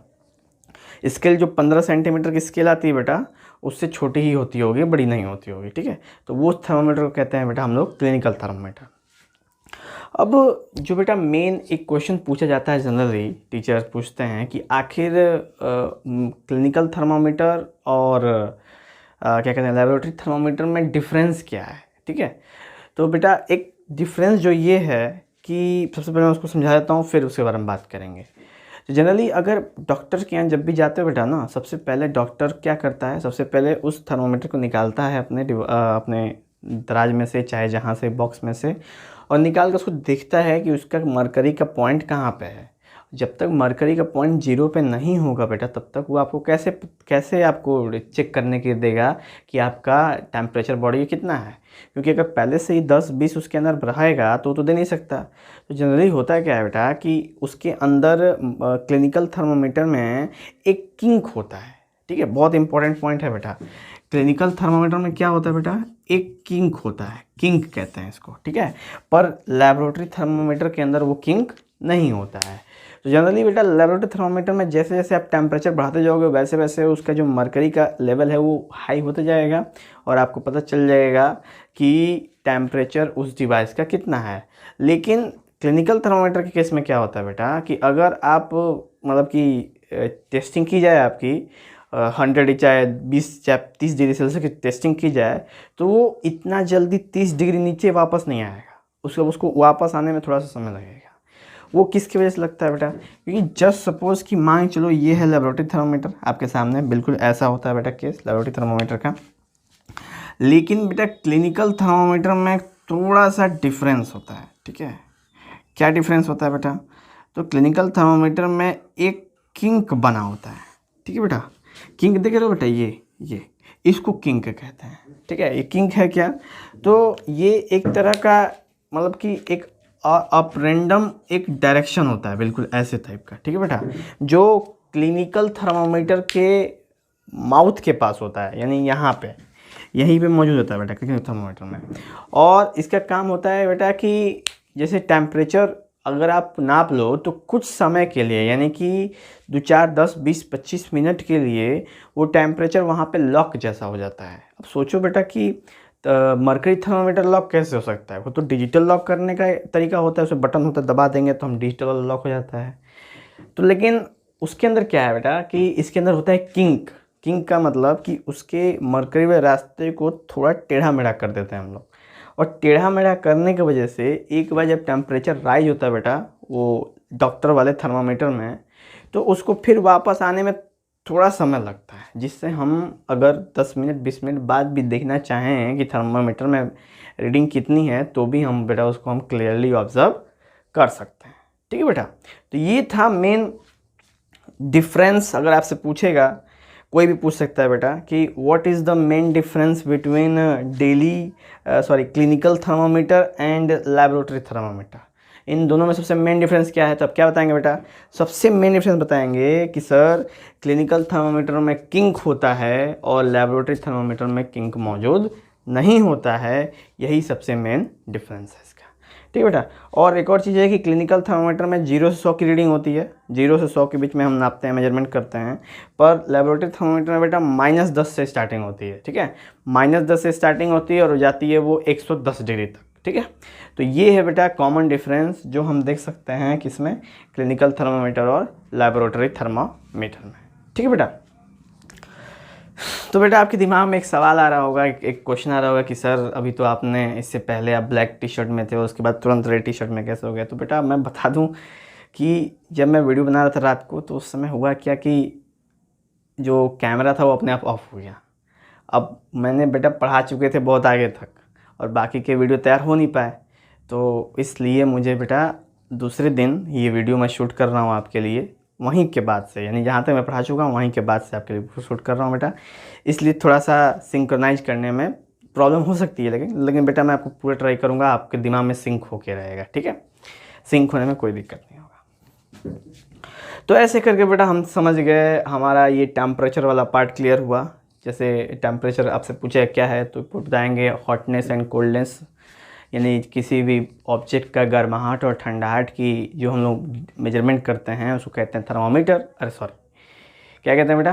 [SPEAKER 1] स्केल जो 15 सेंटीमीटर की स्केल आती है बेटा उससे छोटी ही होती होगी, बड़ी नहीं होती होगी। ठीक है, तो वो थर्मामीटर को कहते हैं बेटा हम लोग क्लिनिकल थर्मामीटर। अब जो बेटा मेन एक क्वेश्चन पूछा जाता है, जनरली टीचर पूछते हैं कि आखिर क्लिनिकल थर्मामीटर और क्या कहते हैं लेबोरेटरी थर्मामीटर में डिफरेंस क्या है। ठीक है, तो बेटा एक डिफरेंस जो ये है कि सबसे पहले मैं उसको समझा देता हूँ, फिर उसके बारे में बात करेंगे। तो जनरली अगर डॉक्टर के यहाँ जब भी जाते हो बेटा ना, सबसे पहले डॉक्टर क्या करता है, सबसे पहले उस थर्मामीटर को निकालता है अपने दराज में से, चाहे जहाँ से बॉक्स में से, और निकाल कर उसको देखता है कि उसका मरकरी का पॉइंट कहाँ पे है। जब तक मरकरी का पॉइंट 0 पे नहीं होगा बेटा तब तक वो आपको कैसे आपको चेक करने के देगा कि आपका टेम्परेचर बॉडी का कितना है, क्योंकि अगर पहले से ही 10-20 उसके अंदर रहेगा तो दे नहीं सकता। तो जनरली होता है क्या है बेटा कि उसके अंदर क्लिनिकल थर्मामीटर में एक किंक होता है। ठीक है, बहुत इंपॉर्टेंट पॉइंट है बेटा, क्लिनिकल थर्मामीटर में क्या होता है बेटा, एक किंक होता है, किंक कहते हैं इसको। ठीक है, पर लेबोरेटरी थर्मामीटर के अंदर वो किंक नहीं होता है। तो जनरली बेटा लेबोरेटरी थर्मामीटर में जैसे जैसे आप टेम्परेचर बढ़ाते जाओगे वैसे वैसे उसका जो मरकरी का लेवल है वो हाई होते जाएगा, और आपको पता चल जाएगा कि टेम्परेचर उस डिवाइस का कितना है। लेकिन क्लिनिकल थर्मामीटर के केस में क्या होता है बेटा कि अगर आप मतलब कि टेस्टिंग की जाए आपकी 100 चाहे 20 चाहे 30 डिग्री सेल्सियस की टेस्टिंग की जाए तो वो इतना जल्दी 30 डिग्री नीचे वापस नहीं आएगा, उसको वापस आने में थोड़ा सा समय लगेगा। वो किसकी वजह से लगता है बेटा, क्योंकि जस्ट सपोज कि मान चलो ये है लेबोरेटरी थर्मामीटर आपके सामने, बिल्कुल ऐसा होता है बेटा केस लेबोरेटरी थर्मामीटर का। लेकिन बेटा क्लिनिकल थर्मामीटर में थोड़ा सा डिफरेंस होता है। ठीक है, क्या डिफरेंस होता है बेटा, तो क्लिनिकल थर्मामीटर में एक किंक बना होता है। ठीक है बेटा, किंक देख रहे हो बेटा, ये इसको किंक कहते हैं। ठीक है, ये किंक है क्या, तो ये एक तरह का मतलब कि एक अप रैंडम एक डायरेक्शन होता है, बिल्कुल ऐसे टाइप का। ठीक है बेटा, जो क्लिनिकल थर्मामीटर के माउथ के पास होता है, यानी यहाँ पे यहीं पे मौजूद होता है बेटा क्लिनिकल थर्मामीटर में। और इसका काम होता है बेटा कि जैसे टेम्परेचर अगर आप नाप लो तो कुछ समय के लिए, यानी कि 2, 4, 10, 20, 25 मिनट के लिए वो टेम्परेचर वहाँ पे लॉक जैसा हो जाता है। अब सोचो बेटा कि मरकरी थर्मामीटर लॉक कैसे हो सकता है, वो तो डिजिटल लॉक करने का तरीका होता है, उसमें बटन होता है, दबा देंगे तो हम डिजिटल लॉक हो जाता है। तो लेकिन उसके अंदर क्या है बेटा कि इसके अंदर होता है किंक। किंक का मतलब कि उसके मरकरी वाले रास्ते को थोड़ा टेढ़ा मेढ़ा कर देते हैं हम लोग, और टेढ़ा मेढ़ा करने की वजह से एक बार जब टेम्परेचर राइज होता है बेटा वो डॉक्टर वाले थर्मामीटर में, तो उसको फिर वापस आने में थोड़ा समय लगता है, जिससे हम अगर 10 मिनट 20 मिनट बाद भी देखना चाहें कि थर्मामीटर में रीडिंग कितनी है तो भी हम बेटा उसको हम क्लियरली ऑब्जर्व कर सकते हैं। ठीक है बेटा, तो ये था मेन डिफरेंस। अगर आपसे पूछेगा, कोई भी पूछ सकता है बेटा कि what is the main difference between clinical thermometer and laboratory thermometer, इन दोनों में सबसे मेन डिफरेंस क्या है। तो अब क्या बताएंगे बेटा, सबसे मेन डिफरेंस बताएंगे कि सर क्लिनिकल थर्मामीटर में किंक होता है और लैबोरेटरी थर्मामीटर में किंक मौजूद नहीं होता है, यही सबसे मेन डिफरेंस है इसका। ठीक है बेटा, और एक और चीज़ है कि क्लिनिकल थर्मामीटर में 0 से 100 की रीडिंग होती है, 0 से 100 के बीच में हम नापते हैं, मेजरमेंट करते हैं, पर लेबोरेटरी थर्मामीटर में बेटा -10 से स्टार्टिंग होती है। ठीक है, -10 से स्टार्टिंग होती है और हो जाती है वो 110 डिग्री तक। ठीक है, तो ये है बेटा कॉमन डिफरेंस जो हम देख सकते हैं किसमें, क्लिनिकल थर्मामीटर और लेबोरेटरी थर्मामीटर में। ठीक है बेटा, तो बेटा आपके दिमाग में एक सवाल आ रहा होगा, एक क्वेश्चन आ रहा होगा कि सर अभी तो आपने इससे पहले आप ब्लैक टी शर्ट में थे और उसके बाद तुरंत रेड टी शर्ट में कैसे हो गया। तो बेटा मैं बता दूं कि जब मैं वीडियो बना रहा था रात को तो उस समय हुआ क्या कि जो कैमरा था वो अपने आप ऑफ हो गया। अब मैंने बेटा पढ़ा चुके थे बहुत आगे तक, और बाकी के वीडियो तैयार हो नहीं पाए, तो इसलिए मुझे बेटा दूसरे दिन ये वीडियो मैं शूट कर रहा हूँ आपके लिए, वहीं के बाद से, यानी जहाँ तक मैं पढ़ा चुका हूँ वहीं के बाद से आपके लिए शूट कर रहा हूँ बेटा। इसलिए थोड़ा सा सिंक्रोनाइज करने में प्रॉब्लम हो सकती है, लेकिन बेटा मैं आपको पूरा ट्राई करूँगा, आपके दिमाग में सिंक होके रहेगा, ठीक है। सिंक होने में कोई दिक्कत नहीं होगा। तो ऐसे करके बेटा हम समझ गए, हमारा ये टेम्परेचर वाला पार्ट क्लियर हुआ। जैसे टेम्परेचर आपसे पूछे क्या है तो बताएंगे हॉटनेस एंड कोल्डनेस, यानी किसी भी ऑब्जेक्ट का गर्माहट और ठंडाहट की जो हम लोग मेजरमेंट करते हैं उसको कहते हैं थर्मामीटर। अरे सॉरी, क्या कहते हैं बेटा?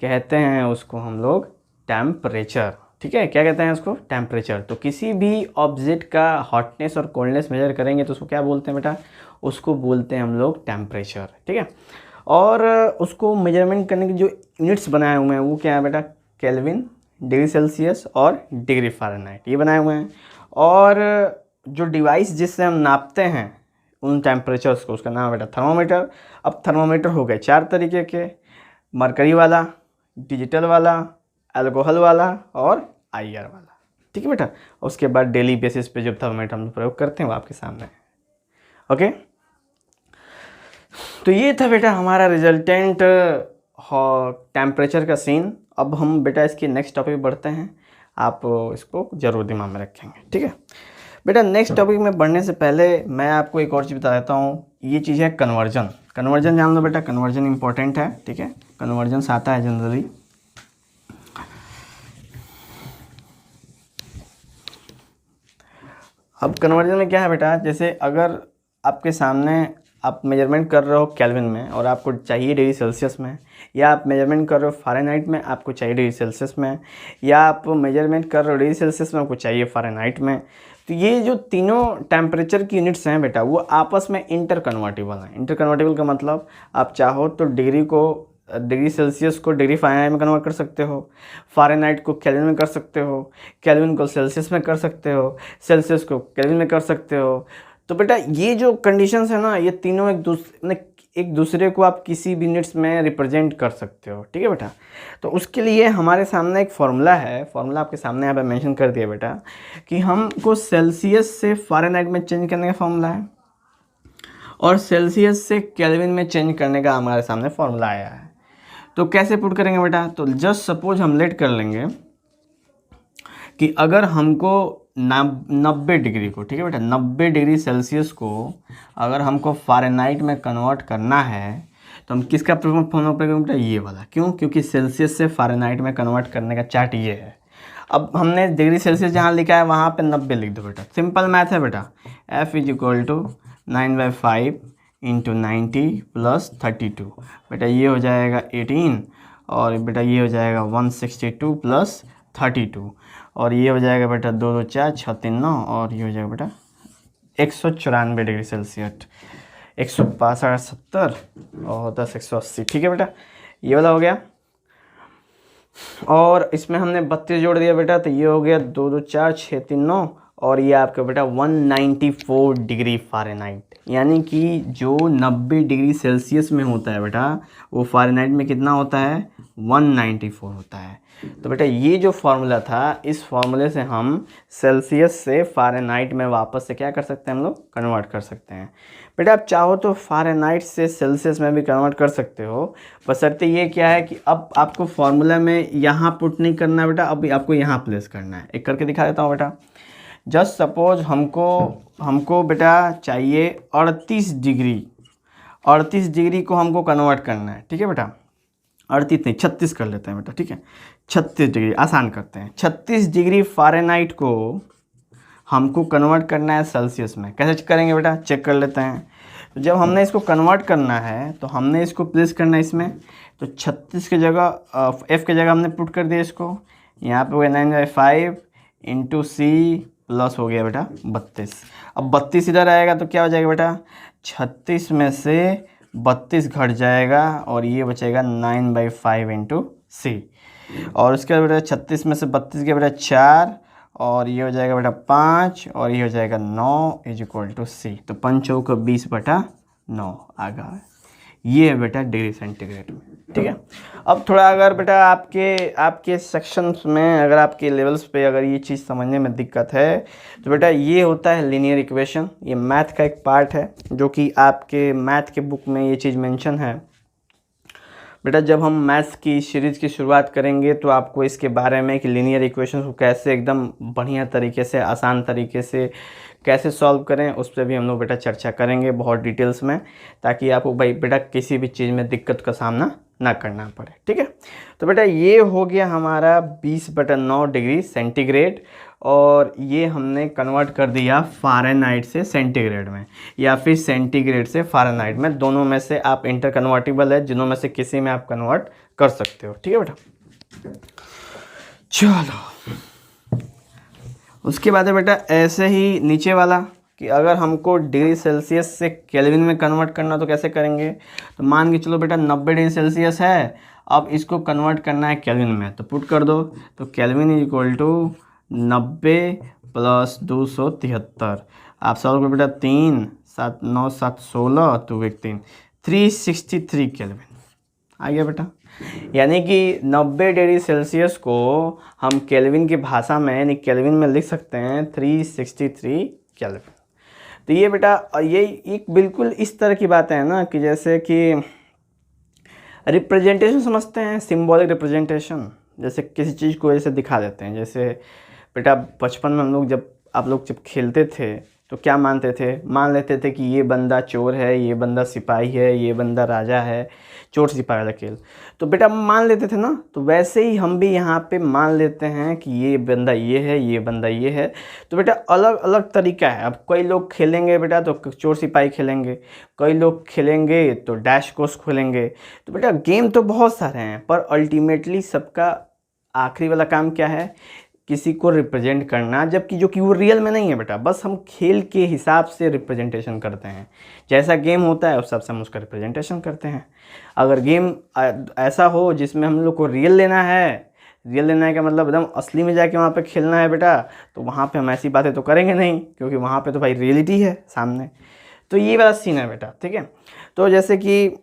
[SPEAKER 1] कहते हैं उसको हम लोग टेम्परेचर, ठीक है। क्या कहते हैं उसको? टेम्परेचर। तो किसी भी ऑब्जेक्ट का हॉटनेस और कोल्डनेस मेजर करेंगे तो उसको क्या बोलते हैं बेटा? उसको बोलते हैं हम लोग टेम्परेचर, ठीक है। और उसको मेजरमेंट करने की जो यूनिट्स बनाए हुए हैं वो क्या है बेटा? केल्विन, डिग्री सेल्सियस और डिग्री फ़ारेनहाइट, ये बनाए हुए हैं। और जो डिवाइस जिससे हम नापते हैं उन टेम्परेचर्स को, उसका नाम है बेटा थर्मामीटर। अब थर्मामीटर हो गए 4 तरीके के, मरकरी वाला, डिजिटल वाला, अल्कोहल वाला और आईआर वाला, ठीक है बेटा। उसके बाद डेली बेसिस पे जो थर्मामीटर हम प्रयोग करते हैं वो आपके सामने है, ओके। तो ये था बेटा हमारा रिजल्टेंट टेम्परेचर का सीन। अब हम बेटा इसके नेक्स्ट टॉपिक बढ़ते हैं, आप इसको ज़रूर दिमाग में रखेंगे, ठीक है बेटा। नेक्स्ट टॉपिक में बढ़ने से पहले मैं आपको एक और चीज़ बता देता हूँ, ये चीज़ है कन्वर्जन। कन्वर्जन जान लो बेटा, कन्वर्जन इंपॉर्टेंट है, ठीक है। कन्वर्जन आता है जनरली। अब कन्वर्जन में क्या है बेटा? जैसे अगर आपके सामने आप मेजरमेंट कर रहे हो केल्विन में और आपको चाहिए डिग्री सेल्सियस में, या आप मेजरमेंट कर रहे हो फ़ारेनहाइट में आपको चाहिए डिग्री सेल्सियस में, या आप मेजरमेंट कर रहे हो डिग्री सेल्सियस में आपको चाहिए फ़ारेनहाइट में, तो ये जो तीनों टेम्परेचर की यूनिट्स हैं बेटा वो आपस में इंटर कन्वर्टिबल हैं। इंटर कन्वर्टिबल का मतलब आप चाहो तो डिग्री सेल्सियस को डिग्री फ़ारेनहाइट में कन्वर्ट कर सकते हो, फ़ारेनहाइट को केल्विन में कर सकते हो, केल्विन को सेल्सियस में कर सकते हो, सेल्सियस को केल्विन में कर सकते हो। तो बेटा ये जो कंडीशंस है ना, ये तीनों एक दूसरे को आप किसी भी यूनिट्स में रिप्रेजेंट कर सकते हो, ठीक है बेटा। तो उसके लिए हमारे सामने एक फार्मूला है, फार्मूला आपके सामने यहाँ पे मेंशन कर दिया बेटा, कि हमको सेल्सियस से फ़ारेनहाइट में चेंज करने का फार्मूला है और सेल्सियस से केल्विन में चेंज करने का हमारे सामने फार्मूला आया है। तो कैसे पुट करेंगे बेटा? तो जस्ट सपोज हम लेट कर लेंगे कि अगर हमको 90 डिग्री को, ठीक है बेटा, 90 डिग्री सेल्सियस को अगर हमको फ़ारेनहाइट में कन्वर्ट करना है तो हम किसका फॉर्मूला करेंगे बेटा? ये वाला। क्यों? क्योंकि सेल्सियस से फ़ारेनहाइट में कन्वर्ट करने का चार्ट ये है। अब हमने डिग्री सेल्सियस जहाँ लिखा है वहाँ पे 90 लिख दो बेटा। सिंपल मैथ है बेटा। F = 9/5 × 90 + 32 बेटा, ये हो जाएगा 18, और बेटा ये हो जाएगा 162 + 32, और ये हो जाएगा बेटा 2 2 4 6 3 9, और ये हो जाएगा बेटा 194 डिग्री सेल्सियस, 165 70 और 10 180, ठीक है बेटा। ये वाला हो गया। और इसमें हमने 32 जोड़ दिया बेटा, तो ये हो गया 2 2 4 6 3 9, और ये आपका बेटा 194 डिग्री फ़ारेनहाइट, यानी कि जो 90 डिग्री सेल्सियस में होता है बेटा वो फ़ारेनहाइट में कितना होता है? 194 होता है। तो बेटा ये जो फार्मूला था, इस फार्मूले से हम सेल्सियस से फ़ारेनहाइट में वापस से क्या कर सकते हैं? हम लोग कन्वर्ट कर सकते हैं। बेटा आप चाहो तो फ़ारेनहाइट से सेल्सियस में भी कन्वर्ट कर सकते हो, बशर्ते ये क्या है कि अब आपको फार्मूला में यहाँ पुट नहीं करना है बेटा, अब आपको यहाँ प्लेस करना है। एक करके दिखा देता हूँ बेटा। जस्ट सपोज हमको बेटा चाहिए 38 डिग्री को हमको कन्वर्ट करना है, ठीक है बेटा। 38 नहीं, 36 कर लेते हैं बेटा, ठीक है। 36 डिग्री आसान करते हैं। 36 डिग्री फ़ारेनहाइट को हमको कन्वर्ट करना है सेल्सियस में। कैसे करेंगे बेटा? चेक कर लेते हैं। तो जब हमने इसको कन्वर्ट करना है तो हमने इसको प्लेस करना है इसमें। तो 36 की जगह F की जगह हमने पुट कर दिया इसको। यहाँ पे हो गया 9/5 × C प्लस हो गया बेटा 32। अब 32 इधर आएगा तो क्या हो जाएगा बेटा? 36 में से 32 घट जाएगा और ये बचेगा 9/5 × C। और उसके बाद बेटा 36 में से 32 गया बेटा 4, और ये हो जाएगा बेटा 5, और ये हो जाएगा 9 = C। तो 5 × 20/9 आ गया। ये है बेटा डिग्री सेंटीग्रेड में, ठीक है। अब थोड़ा अगर बेटा आपके सेक्शंस में, अगर आपके लेवल्स पे अगर ये चीज़ समझने में दिक्कत है तो बेटा ये होता है लीनियर इक्वेशन। ये मैथ का एक पार्ट है जो कि आपके मैथ के बुक में ये चीज़ मेंशन है। बेटा जब हम मैथ्स की सीरीज़ की शुरुआत करेंगे तो आपको इसके बारे में कि लीनियर इक्वेशन को कैसे एकदम बढ़िया तरीके से, आसान तरीके से कैसे सॉल्व करें, उस पर भी हम लोग बेटा चर्चा करेंगे बहुत डिटेल्स में, ताकि आपको भाई बेटा किसी भी चीज़ में दिक्कत का सामना ना करना पड़े, ठीक है। तो बेटा ये हो गया हमारा 20/9 डिग्री सेंटीग्रेड, और ये हमने कन्वर्ट कर दिया फ़ारेनहाइट से सेंटीग्रेड में या फिर सेंटीग्रेड से फ़ारेनहाइट में। दोनों में से आप इंटर कन्वर्टिबल है, जिनों में से किसी में आप कन्वर्ट कर सकते हो, ठीक है बेटा। चलो उसके बाद है बेटा ऐसे ही नीचे वाला कि अगर हमको डिग्री सेल्सियस से केल्विन में कन्वर्ट करना तो कैसे करेंगे। तो मान के चलो बेटा 90 डिग्री सेल्सियस है, अब इसको कन्वर्ट करना है केल्विन में, तो पुट कर दो। तो केल्विन इज इक्वल टू 90 + 273। आप सॉल्व करो बेटा, 3 7 9 7 16 तो 3 363 केल्विन आ गया बेटा। यानी कि 90 डिग्री सेल्सियस को हम केल्विन की भाषा में यानी केल्विन में लिख सकते हैं 363 केल्विन। तो ये बेटा ये एक बिल्कुल इस तरह की बातें हैं ना कि जैसे कि रिप्रेजेंटेशन समझते हैं, सिंबॉलिक रिप्रेजेंटेशन, जैसे किसी चीज़ को ऐसे दिखा देते हैं। जैसे बेटा बचपन में हम लोग आप लोग जब खेलते थे तो क्या मानते थे, मान लेते थे कि ये बंदा चोर है, ये बंदा सिपाही है, ये बंदा राजा है, चोर सिपाही वाला खेल। तो बेटा मान लेते थे ना, तो वैसे ही हम भी यहाँ पे मान लेते हैं कि ये बंदा ये है, ये बंदा ये है। तो बेटा अलग अलग तरीका है। अब कई लोग खेलेंगे बेटा तो चोर सिपाही खेलेंगे, कई लोग खेलेंगे तो डैश कोर्स खेलेंगे। तो बेटा गेम तो बहुत सारे हैं, पर अल्टीमेटली सबका आखिरी वाला काम क्या है, किसी को रिप्रेजेंट करना, जबकि जो कि वो रियल में नहीं है बेटा, बस हम खेल के हिसाब से रिप्रेजेंटेशन करते हैं। जैसा गेम होता है उस हिसाब से हम उसका रिप्रेजेंटेशन करते हैं। अगर गेम ऐसा हो जिसमें हम लोग को रियल लेना है का मतलब एकदम असली में जाके वहाँ पे खेलना है बेटा, तो वहाँ पे हम ऐसी बातें तो करेंगे नहीं, क्योंकि वहाँ पे तो भाई रियलिटी है सामने। तो ये वाला सीन है बेटा, ठीक है। तो जैसे कि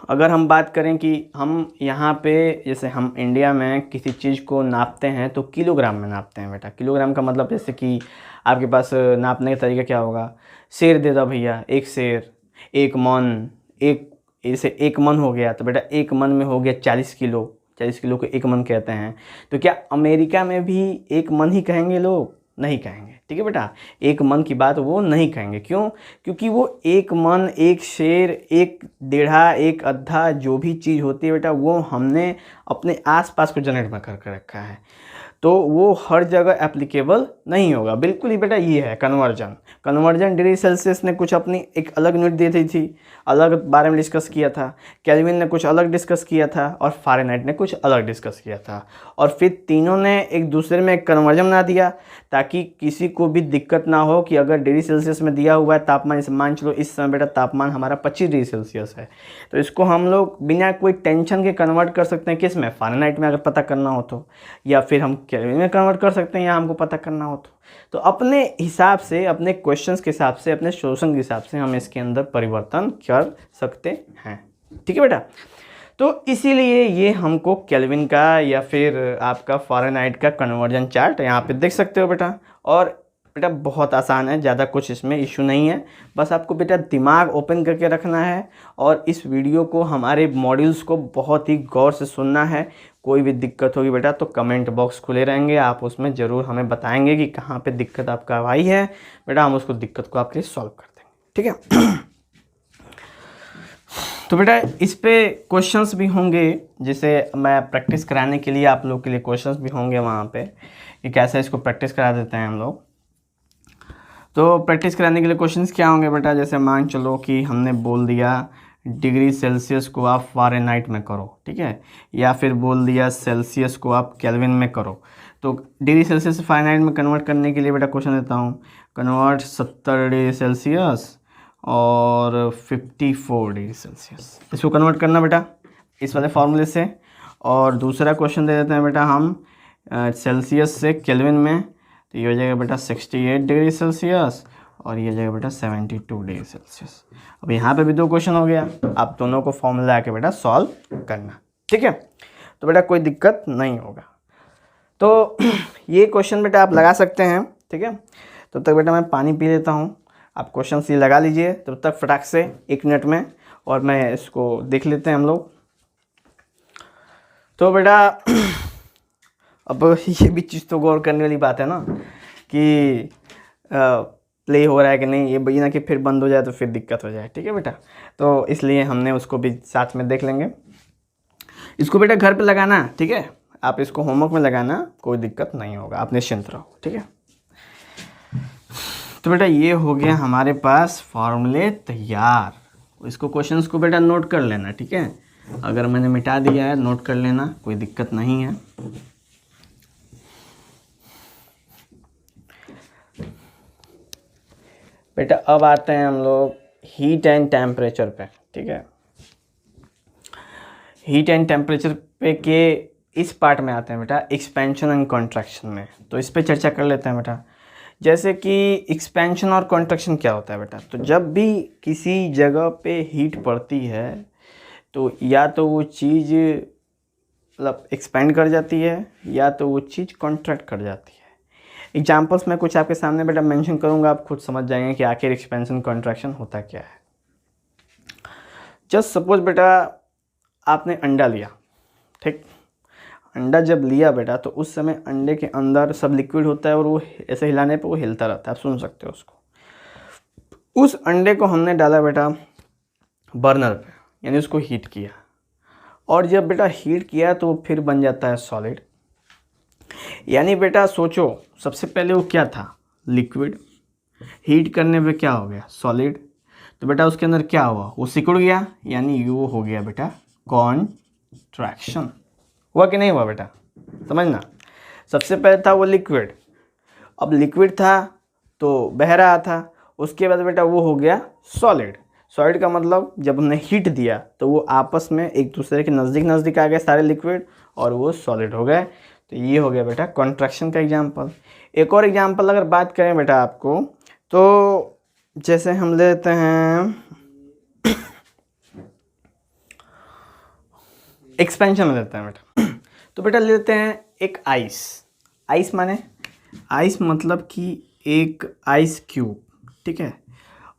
[SPEAKER 1] अगर हम बात करें कि हम यहाँ पे जैसे हम इंडिया में किसी चीज़ को नापते हैं तो किलोग्राम में नापते हैं बेटा। किलोग्राम का मतलब जैसे कि आपके पास नापने का तरीका क्या होगा, शेर दे दो भैया, एक शेर, एक मन, एक जैसे एक मन हो गया तो बेटा एक मन में हो गया 40 किलो, 40 किलो को एक मन कहते हैं। तो क्या अमेरिका में भी एक मन ही कहेंगे लोग? नहीं कहेंगे, ठीक है बेटा। एक मन की बात वो नहीं कहेंगे, क्यों? क्योंकि वो एक मन, एक शेर, एक डेढ़ा, एक अद्धा जो भी चीज़ होती है बेटा, वो हमने अपने आसपास को जनरेट में करके रखा है, तो वो हर जगह एप्लीकेबल नहीं होगा। बिल्कुल ही बेटा ये है कन्वर्जन डिग्री सेल्सियस ने कुछ अपनी एक अलग यूनिट दी थी, अलग बारे में डिस्कस किया था, केल्विन ने कुछ अलग डिस्कस किया था, और फ़ारेनहाइट ने कुछ अलग डिस्कस किया था, और फिर तीनों ने एक दूसरे में कन्वर्जन बना दिया ताकि किसी को भी दिक्कत ना हो कि अगर डिग्री सेल्सियस में दिया हुआ है तापमान, जैसे मान चलो इस समय बेटा तापमान हमारा 25 डिग्री सेल्सियस है, तो इसको हम लोग बिना कोई टेंशन के कन्वर्ट कर सकते हैं, किस में, फ़ारेनहाइट में अगर पता करना हो तो, या फिर हम केल्विन में कन्वर्ट कर सकते हैं या हमको पता करना हो तो अपने हिसाब से, अपने क्वेश्चंस के हिसाब से, अपने सोल्यूशन के हिसाब से हम इसके अंदर परिवर्तन कर सकते हैं, ठीक है बेटा। तो इसीलिए ये हमको केल्विन का या फिर आपका फ़ारेनहाइट का कन्वर्जन चार्ट यहाँ पे देख सकते हो बेटा। और बेटा बहुत आसान है, ज़्यादा कुछ इसमें इशू नहीं है, बस आपको बेटा दिमाग ओपन करके रखना है और इस वीडियो को, हमारे मॉड्यूल्स को बहुत ही गौर से सुनना है। कोई भी दिक्कत होगी बेटा तो कमेंट बॉक्स खुले रहेंगे, आप उसमें ज़रूर हमें बताएंगे कि कहाँ पे दिक्कत आपका आई है बेटा, हम उसको दिक्कत को आपके लिए सॉल्व कर देंगे, ठीक है। तो बेटा इस पे क्वेश्चंस भी होंगे, जिसे मैं प्रैक्टिस कराने के लिए आप लोग के लिए क्वेश्चंस भी होंगे वहाँ पे कि कैसे इसको प्रैक्टिस करा देते हैं हम लोग। तो प्रैक्टिस कराने के लिए क्वेश्चंस क्या होंगे बेटा, जैसे मान चलो कि हमने बोल दिया डिग्री सेल्सियस को आप फ़ारेनहाइट में करो, ठीक है, या फिर बोल दिया सेल्सियस को आप केल्विन में करो। तो डिग्री सेल्सियस से फ़ारेनहाइट में कन्वर्ट करने के लिए बेटा क्वेश्चन देता हूँ, कन्वर्ट 70 डिग्री सेल्सियस और 54 डिग्री सेल्सियस, इसको कन्वर्ट करना बेटा इस वाले फार्मूले से। और दूसरा क्वेश्चन दे देते हैं बेटा हम सेल्सियस से केल्विन में, तो ये हो जाएगा बेटा 68 डिग्री सेल्सियस और ये जाएगा बेटा 72 डिग्री सेल्सियस। अब यहाँ पे भी 2 क्वेश्चन हो गया, आप दोनों को फॉर्मूला आके बेटा सॉल्व करना, ठीक है। तो बेटा कोई दिक्कत नहीं होगा। तो ये क्वेश्चन बेटा आप लगा सकते हैं, ठीक है। तब तक बेटा मैं पानी पी लेता हूँ, आप क्वेश्चन ये लगा लीजिए तब तक फटाक से 1 मिनट में, और मैं इसको देख लेते हैं हम लोग। तो बेटा अब ये भी चीज़ तो गौर करने वाली बात है ना कि प्ले हो रहा है कि नहीं, ये बजी ना कि फिर बंद हो जाए तो फिर दिक्कत हो जाए, ठीक है बेटा। तो इसलिए हमने उसको भी साथ में देख लेंगे। इसको बेटा घर पे लगाना, ठीक है, आप इसको होमवर्क में लगाना, कोई दिक्कत नहीं होगा, आप निश्चिंत रहो, ठीक है। तो बेटा ये हो गया हमारे पास फॉर्मूले तैयार। इसको क्वेश्चंस को बेटा नोट कर लेना, ठीक है। अगर मैंने मिटा दिया है नोट कर लेना, कोई दिक्कत नहीं है। बेटा अब आते हैं हम लोग हीट एंड टेम्परेचर पे, ठीक है। हीट एंड टेम्परेचर पे के इस पार्ट में आते हैं बेटा एक्सपेंशन एंड कॉन्ट्रैक्शन में। तो इस पे चर्चा कर लेते हैं बेटा। जैसे कि एक्सपेंशन और कॉन्ट्रैक्शन क्या होता है बेटा, तो जब भी किसी जगह पे हीट पड़ती है तो या तो वो चीज़ मतलब एक्सपेंड कर जाती है या तो वो चीज़ कॉन्ट्रैक्ट कर जाती है। एग्जाम्पल्स मैं कुछ आपके सामने बेटा मेंशन करूँगा, आप खुद समझ जाएंगे कि आखिर एक्सपेंशन कॉन्ट्रैक्शन होता क्या है। जस्ट सपोज बेटा आपने अंडा लिया, ठीक। अंडा जब लिया बेटा तो उस समय अंडे के अंदर सब लिक्विड होता है और वो ऐसे हिलाने पे वो हिलता रहता है, आप सुन सकते हो उसको। उस अंडे को हमने डाला बेटा बर्नर पे, यानी उसको हीट किया, और जब बेटा हीट किया तो वो फिर बन जाता है सॉलिड। यानी बेटा सोचो, सबसे पहले वो क्या था, लिक्विड, हीट करने पे क्या हो गया, सॉलिड। तो बेटा उसके अंदर क्या हुआ, वो सिकुड़ गया, यानी वो हो गया बेटा कॉन्ट्रैक्शन। हुआ कि नहीं हुआ बेटा, समझना। सबसे पहले था वो लिक्विड, अब लिक्विड था तो बह रहा था, उसके बाद बेटा वो हो गया सॉलिड। सॉलिड का मतलब जब हमने हीट दिया तो वो आपस में एक दूसरे के नज़दीक नज़दीक आ गए सारे लिक्विड और वो सॉलिड हो गए। तो ये हो गया बेटा कॉन्ट्रैक्शन का एग्जाम्पल। एक और एग्जाम्पल अगर बात करें बेटा आपको, तो जैसे हम लेते हैं एक्सपेंशन लेते हैं बेटा। तो बेटा लेते हैं एक आइस। आइस माने, आइस मतलब कि एक आइस क्यूब, ठीक है।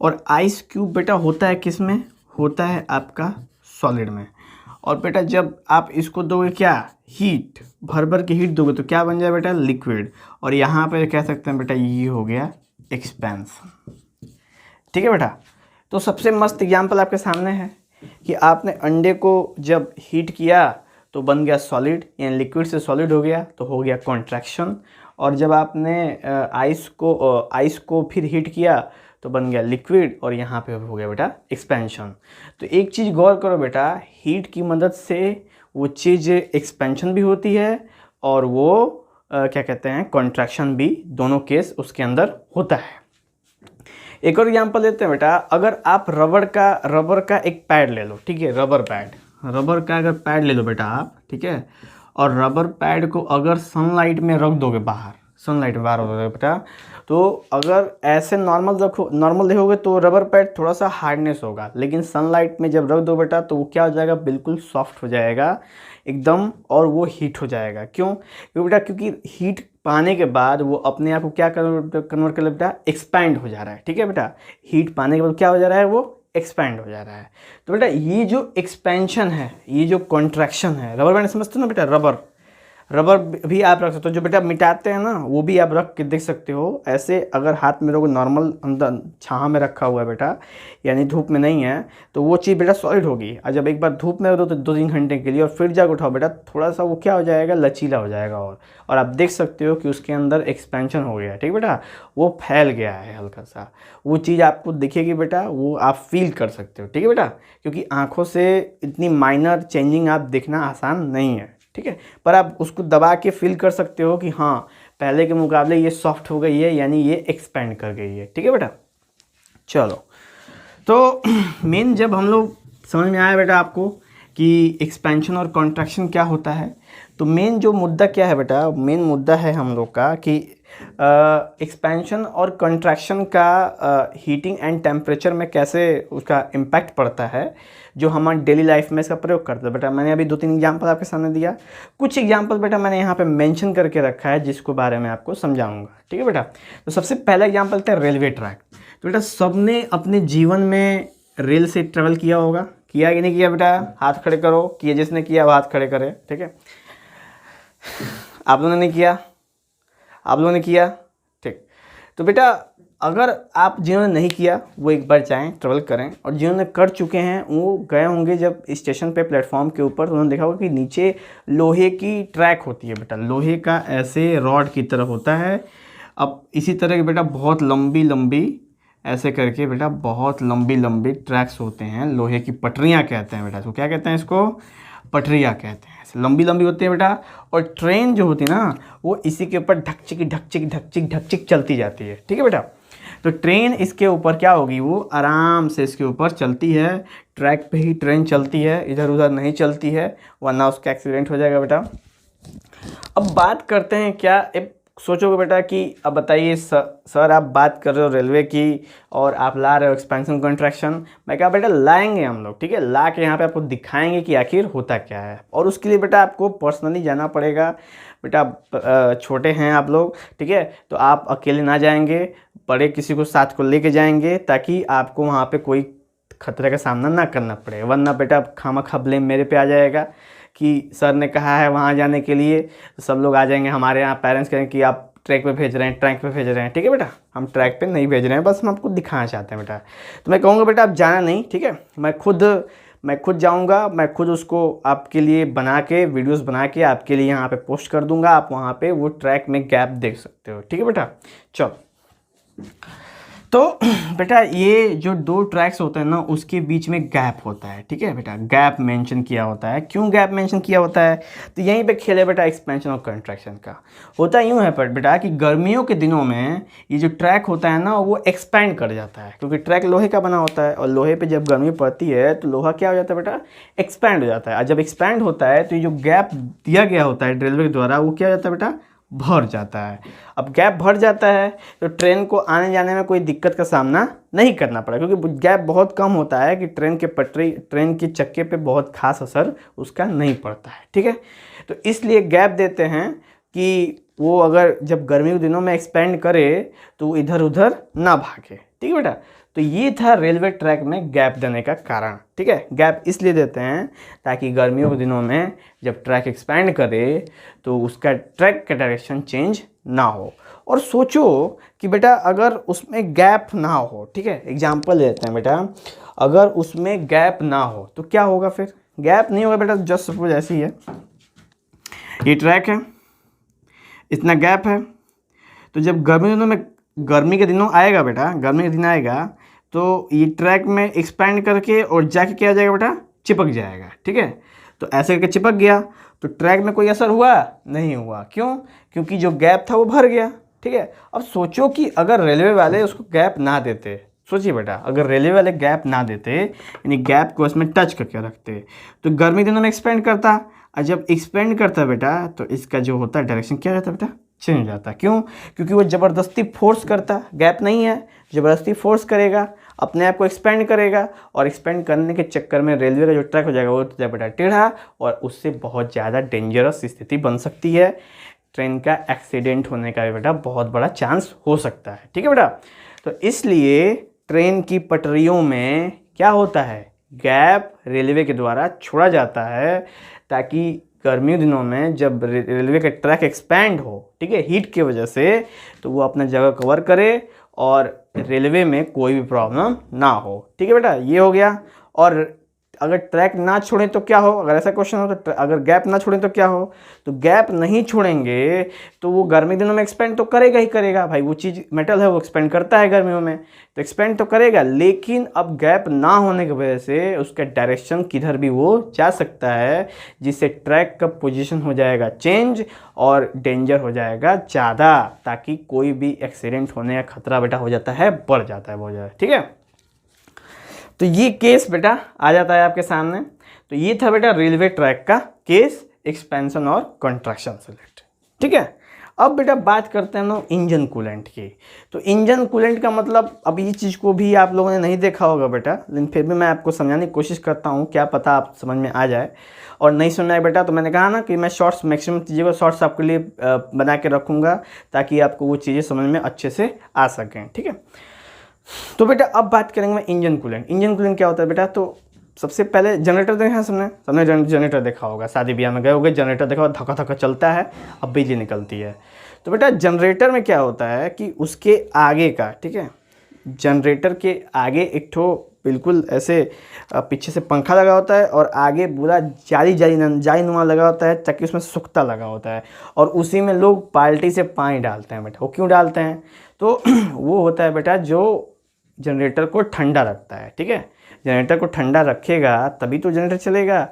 [SPEAKER 1] और आइस क्यूब बेटा होता है किस में, होता है आपका सॉलिड में। और बेटा जब आप इसको दोगे क्या, हीट, भर भर के हीट दोगे तो क्या बन जाए बेटा, लिक्विड। और यहाँ पे कह सकते हैं बेटा ये हो गया एक्सपेंशन, ठीक है बेटा। तो सबसे मस्त एग्जाम्पल आपके सामने है कि आपने अंडे को जब हीट किया तो बन गया सॉलिड, यानी लिक्विड से सॉलिड हो गया, तो हो गया कॉन्ट्रैक्शन। और जब आपने आइस को फिर हीट किया तो बन गया लिक्विड, और यहाँ पे हो गया बेटा एक्सपेंशन। तो एक चीज़ गौर करो बेटा, हीट की मदद से वो चीज़ एक्सपेंशन भी होती है और वो क्या कहते हैं कॉन्ट्रैक्शन भी, दोनों केस उसके अंदर होता है। एक और एग्जांपल लेते हैं बेटा। अगर आप रबर का एक पैड ले लो, ठीक है, रबर का अगर पैड ले लो बेटा आप, ठीक है, और रबर पैड को अगर सनलाइट में रख दोगे बाहर, सनलाइट में बाहर होगा बेटा, तो अगर ऐसे नॉर्मल देखोगे तो रबर पैड थोड़ा सा हार्डनेस होगा, लेकिन सनलाइट में जब रख दो बेटा तो वो क्या हो जाएगा, बिल्कुल सॉफ्ट हो जाएगा एकदम, और वो हीट हो जाएगा। क्यों बेटा, क्योंकि हीट पाने के बाद वो अपने आप को क्या कन्वर्ट कर बेटा, एक्सपैंड हो जा रहा है, ठीक है बेटा। हीट पाने के बाद क्या हो जा रहा है, वो एक्सपैंड हो जा रहा है। तो बेटा ये जो एक्सपेंशन है, ये जो कॉन्ट्रैक्शन है, रबर बैंड समझते हो ना बेटा, रबर भी आप रख सकते हो, जो बेटा मिटाते हैं ना वो भी आप रख के देख सकते हो। ऐसे अगर हाथ में रखोगे, नॉर्मल अंदर छाँव में रखा हुआ है बेटा, यानी धूप में नहीं है, तो वो चीज़ बेटा सॉलिड होगी। और जब एक बार धूप में रख दो तो 2-3 घंटे के लिए, और फिर जाकर उठाओ बेटा, थोड़ा सा वो क्या हो जाएगा, लचीला हो जाएगा। और आप देख सकते हो कि उसके अंदर एक्सपेंशन हो गया, ठीक बेटा, वो फैल गया है हल्का सा, वो चीज़ आपको दिखेगी बेटा, वो आप फील कर सकते हो, ठीक है बेटा। क्योंकि आँखों से इतनी माइनर चेंजिंग आप देखना आसान नहीं है, ठीक है, पर आप उसको दबा के फील कर सकते हो कि हाँ पहले के मुकाबले ये सॉफ्ट हो गई है, यानी ये एक्सपेंड कर गई है, ठीक है बेटा। चलो, तो मेन जब हम लोग समझ में आया बेटा आपको कि एक्सपेंशन और कॉन्ट्रैक्शन क्या होता है, तो मेन जो मुद्दा क्या है बेटा, मेन मुद्दा है हम लोग का कि एक्सपेंशन और कंट्रैक्शन का हीटिंग एंड टेम्परेचर में कैसे उसका इम्पैक्ट पड़ता है, जो हम डेली लाइफ में इसका प्रयोग करते हैं। बेटा मैंने अभी 2-3 एग्जांपल आपके सामने दिया, कुछ एग्जांपल बेटा मैंने यहाँ पे मेंशन करके रखा है जिसको बारे में आपको समझाऊंगा, ठीक है बेटा। तो सबसे पहला एग्जांपल था रेलवे ट्रैक। तो बेटा सबने अपने जीवन में रेल से ट्रेवल किया होगा, किया कि नहीं किया बेटा? हाथ खड़े करो, किया जिसने किया वो हाथ खड़े करे, ठीक है। आप लोगों ने किया, आप लोगों ने किया, ठीक। तो बेटा अगर आप जिन्होंने नहीं किया वो एक बार चाहें ट्रेवल करें, और जिन्होंने कर चुके हैं वो गए होंगे जब स्टेशन पे प्लेटफॉर्म के ऊपर, तो उन्होंने देखा होगा कि नीचे लोहे की ट्रैक होती है बेटा, लोहे का ऐसे रॉड की तरह होता है। अब इसी तरह के बेटा बहुत लंबी लंबी ऐसे करके बेटा बहुत लंबी लंबी ट्रैक्स होते हैं, लोहे की पटरियाँ कहते हैं बेटा। तो क्या कहते हैं इसको? पटरियाँ कहते हैं। लंबी लंबी होती है बेटा, और ट्रेन जो होती है ना वो इसी के ऊपर ढकचिक ढकचिक ढकचिक ढकचिक चलती जाती है, ठीक है बेटा। तो ट्रेन इसके ऊपर क्या होगी, वो आराम से इसके ऊपर चलती है, ट्रैक पे ही ट्रेन चलती है, इधर उधर नहीं चलती है, वरना उसका एक्सीडेंट हो जाएगा बेटा। अब बात करते हैं क्या, सोचोगे बेटा कि अब बताइए सर आप बात कर रहे हो रेलवे की और आप ला रहे हो एक्सपेंशन कंट्रैक्शन। मैं कहा बेटा लाएंगे हम लोग, ठीक है, ला के यहाँ पे आपको दिखाएंगे कि आखिर होता क्या है। और उसके लिए बेटा आपको पर्सनली जाना पड़ेगा बेटा, छोटे हैं आप लोग, ठीक है, तो आप अकेले ना जाएंगे, बड़े किसी को साथ को लेके जाएंगे ताकि आपको वहाँ पे कोई खतरे का सामना ना करना पड़े, वरना बेटा खामखा ब्लेम मेरे पे आ जाएगा कि सर ने कहा है वहाँ जाने के लिए, तो सब लोग आ जाएंगे हमारे यहाँ, पेरेंट्स कहेंगे कि आप ट्रैक पे भेज रहे हैं, ट्रैक पे भेज रहे हैं, ठीक है बेटा। हम ट्रैक पे नहीं भेज रहे हैं, बस हम आपको दिखाना चाहते हैं बेटा। तो मैं कहूँगा बेटा आप जाना नहीं, ठीक है, मैं खुद जाऊँगा, मैं खुद उसको आपके लिए बना के वीडियोज़ बना के आपके लिए यहाँ पे पोस्ट कर दूँगा, आप वहाँ पे वो ट्रैक में गैप देख सकते हो, ठीक है बेटा। चलो तो बेटा ये जो 2 ट्रैक्स होते हैं ना उसके बीच में गैप होता है, ठीक है बेटा, गैप मेंशन किया होता है। क्यों गैप मेंशन किया होता है? तो यहीं पे खेल है बेटा एक्सपेंशन और कंट्रैक्शन का। होता यूँ है पर बेटा कि गर्मियों के दिनों में ये जो ट्रैक होता है ना वो एक्सपैंड कर जाता है, क्योंकि ट्रैक लोहे का बना होता है, और लोहे पर जब गर्मी पड़ती है तो लोहा क्या हो जाता है बेटा? एक्सपैंड हो जाता है। और जब एक्सपैंड होता है तो ये जो गैप दिया गया होता है रेलवे के द्वारा वो क्या हो जाता है बेटा? भर जाता है। अब गैप भर जाता है तो ट्रेन को आने जाने में कोई दिक्कत का सामना नहीं करना पड़ा, क्योंकि गैप बहुत कम होता है कि ट्रेन के चक्के पे बहुत खास असर उसका नहीं पड़ता है, ठीक है। तो इसलिए गैप देते हैं कि वो अगर जब गर्मी के दिनों में एक्सपेंड करे तो इधर उधर ना भागे, ठीक है बेटा। तो ये था रेलवे ट्रैक में गैप देने का कारण, ठीक है। गैप इसलिए देते हैं ताकि गर्मियों के दिनों में जब ट्रैक एक्सपैंड करे तो उसका ट्रैक का डायरेक्शन चेंज ना हो। और सोचो कि बेटा अगर उसमें गैप ना हो, ठीक है, एग्जांपल लेते हैं बेटा, अगर उसमें गैप ना हो तो क्या होगा? फिर गैप नहीं होगा बेटा, जस्ट सपोज ऐसी है, ये ट्रैक है, इतना गैप है, तो जब गर्मी के दिनों आएगा बेटा, गर्मी के दिन आएगा तो ये ट्रैक में एक्सपैंड करके और जाके क्या जाएगा बेटा? चिपक जाएगा, ठीक है। तो ऐसे करके चिपक गया तो ट्रैक में कोई असर हुआ? नहीं हुआ। क्यों? क्योंकि जो गैप था वो भर गया, ठीक है। अब सोचो कि अगर रेलवे वाले उसको गैप ना देते, सोचिए बेटा, अगर रेलवे वाले गैप ना देते यानी गैप को इसमें टच करके रखते तो गर्मी दिनों में एक्सपेंड करता, और जब एक्सपेंड करता बेटा तो इसका जो होता है डायरेक्शन क्या रहता बेटा? चेंज हो जाता। क्यों? क्योंकि वो ज़बरदस्ती फोर्स करता, गैप नहीं है, ज़बरदस्ती फोर्स करेगा, अपने आप को एक्सपेंड करेगा, और एक्सपेंड करने के चक्कर में रेलवे का जो ट्रैक हो जाएगा वो हो जाएगा बेटा टेढ़ा, और उससे बहुत ज़्यादा डेंजरस स्थिति बन सकती है, ट्रेन का एक्सीडेंट होने का भी बेटा बहुत बड़ा चांस हो सकता है, ठीक है बेटा। तो इसलिए ट्रेन की पटरियों में क्या होता है? गैप रेलवे के द्वारा छोड़ा जाता है ताकि गर्मियों दिनों में जब रेलवे का ट्रैक एक्सपैंड हो, ठीक है, हीट की वजह से, तो वो अपना जगह कवर करे और रेलवे में कोई भी प्रॉब्लम ना हो, ठीक है बेटा। ये हो गया। और अगर ट्रैक ना छोड़ें तो क्या हो? अगर ऐसा क्वेश्चन हो तो अगर गैप ना छोड़ें तो क्या हो? तो गैप नहीं छोड़ेंगे तो वो गर्मी दिनों में एक्सपेंड तो करेगा ही करेगा भाई, वो चीज़ मेटल है वो एक्सपेंड करता है गर्मियों में, तो एक्सपेंड तो करेगा, लेकिन अब गैप ना होने की वजह से उसका डायरेक्शन किधर भी वो जा सकता है, जिससे ट्रैक का पोजीशन हो जाएगा चेंज और डेंजर हो जाएगा ज़्यादा, ताकि कोई भी एक्सीडेंट होने का खतरा बेटा हो जाता है, बढ़ जाता है बहुत ज़्यादा, ठीक है। तो ये केस बेटा आ जाता है आपके सामने। तो ये था बेटा रेलवे ट्रैक का केस, एक्सपेंशन और कंट्रैक्शन से रिलेटेड, ठीक है। अब बेटा बात करते हैं हम लोग इंजन कूलेंट की। तो इंजन कूलेंट का मतलब, अब ये चीज़ को भी आप लोगों ने नहीं देखा होगा बेटा, लेकिन फिर भी मैं आपको समझाने की कोशिश करता हूँ, क्या पता आप समझ में आ जाए। और नहीं समझ में आए बेटा तो मैंने कहा ना कि मैं शॉर्ट्स, मैक्सिमम चीज़ों को शॉर्ट्स आपके लिए बना के रखूँगा ताकि आपको वो चीज़ें समझ में अच्छे से आ सकें, ठीक है। तो बेटा अब बात करेंगे मैं इंजन कूलेंट। इंजन कूलेंट क्या होता है बेटा, तो सबसे पहले जनरेटर देखा है सबने जनरेटर देखा होगा, शादी ब्याह में गए होगे, जनरेटर देखा होगा, धक्का धक्का चलता है, अब बिजली निकलती है। तो बेटा जनरेटर में क्या होता है कि उसके आगे का, ठीक है, जनरेटर के आगे एक ठो बिल्कुल ऐसे पीछे से पंखा लगा होता है और आगे पूरा जालीनुमा लगा होता है ताकि उसमें सुख्ता लगा होता है, और उसी में लोग बाल्टी से पानी डालते हैं बेटा। वो क्यों डालते हैं, तो वो होता है बेटा जो जनरेटर को ठंडा रखता है, ठीक है। जनरेटर को ठंडा रखेगा तभी तो जनरेटर चलेगा।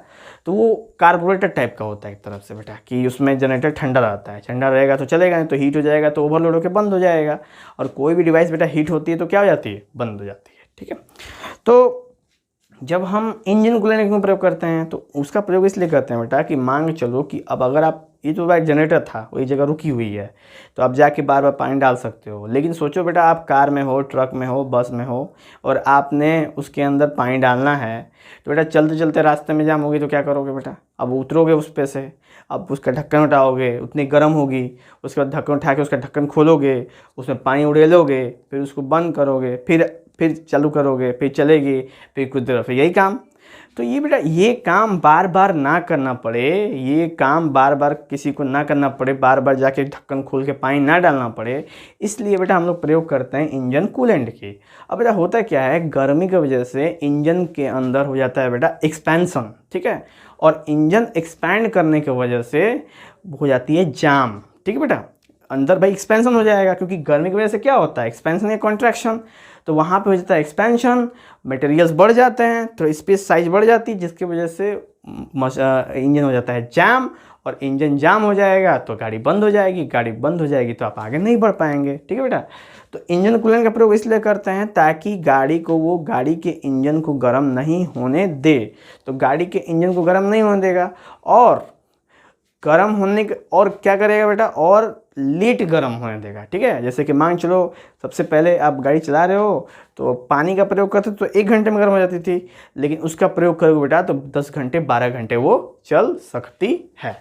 [SPEAKER 1] तो वो कार्बोरेटर टाइप का होता है एक तरफ से बेटा, कि उसमें जनरेटर ठंडा रहता है, ठंडा रहेगा तो चलेगा, नहीं तो हीट हो जाएगा तो ओवरलोड होकर बंद हो जाएगा। और कोई भी डिवाइस बेटा हीट होती है तो क्या हो जाती है, बंद हो जाती है, ठीक है। तो जब हम इंजन कूलेंट का प्रयोग करते हैं तो उसका प्रयोग इसलिए करते हैं बेटा कि मांग चलो कि अब अगर आप, ये जो भाई जनरेटर था वही जगह रुकी हुई है तो आप जाके बार बार पानी डाल सकते हो, लेकिन सोचो बेटा आप कार में हो, ट्रक में हो, बस में हो और आपने उसके अंदर पानी डालना है, तो बेटा चलते चलते रास्ते में जाम होगी तो क्या करोगे बेटा, अब उतरोगे उस पे से, अब उसका ढक्कन उठाओगे, उतनी गर्म होगी, उसके बाद ढक्कन उठा के उसका ढक्कन खोलोगे, उसमें पानी उड़ेलोगे, फिर उसको बंद करोगे, फिर चालू करोगे, फिर चलेगी, फिर कुछ देर, फिर यही काम। तो ये बेटा ये काम बार बार ना करना पड़े, ये काम बार बार किसी को ना करना पड़े, बार बार जाके ढक्कन खोल के पानी ना डालना पड़े, इसलिए बेटा हम लोग प्रयोग करते हैं इंजन कूलेंट की। अब बेटा होता क्या है, गर्मी की वजह से इंजन के अंदर हो जाता है बेटा एक्सपेंशन, ठीक है, और इंजन एक्सपैंड करने की वजह से हो जाती है जाम, ठीक है बेटा। अंदर भाई एक्सपेंशन हो जाएगा, क्योंकि गर्मी की वजह से क्या होता है, एक्सपेंशन या कॉन्ट्रैक्शन, तो वहाँ पे हो जाता है एक्सपेंशन, मटेरियल्स बढ़ जाते हैं, तो स्पेस साइज बढ़ जाती है, जिसकी वजह से इंजन हो जाता है जाम, और इंजन जाम हो जाएगा तो गाड़ी बंद हो जाएगी, गाड़ी बंद हो जाएगी तो आप आगे नहीं बढ़ पाएंगे, ठीक है बेटा। तो इंजन कूलेंट का प्रयोग इसलिए करते हैं ताकि गाड़ी को, वो गाड़ी के इंजन को गर्म नहीं होने दे, तो गाड़ी के इंजन को गर्म नहीं होने देगा, और गर्म होने के, और क्या करेगा बेटा, और लेट गर्म होने देगा, ठीक है। जैसे कि मान चलो सबसे पहले आप गाड़ी चला रहे हो तो पानी का प्रयोग करते तो 1 घंटे में गर्म हो जाती थी, लेकिन उसका प्रयोग करोगे बेटा तो 10 घंटे 12 घंटे वो चल सकती है,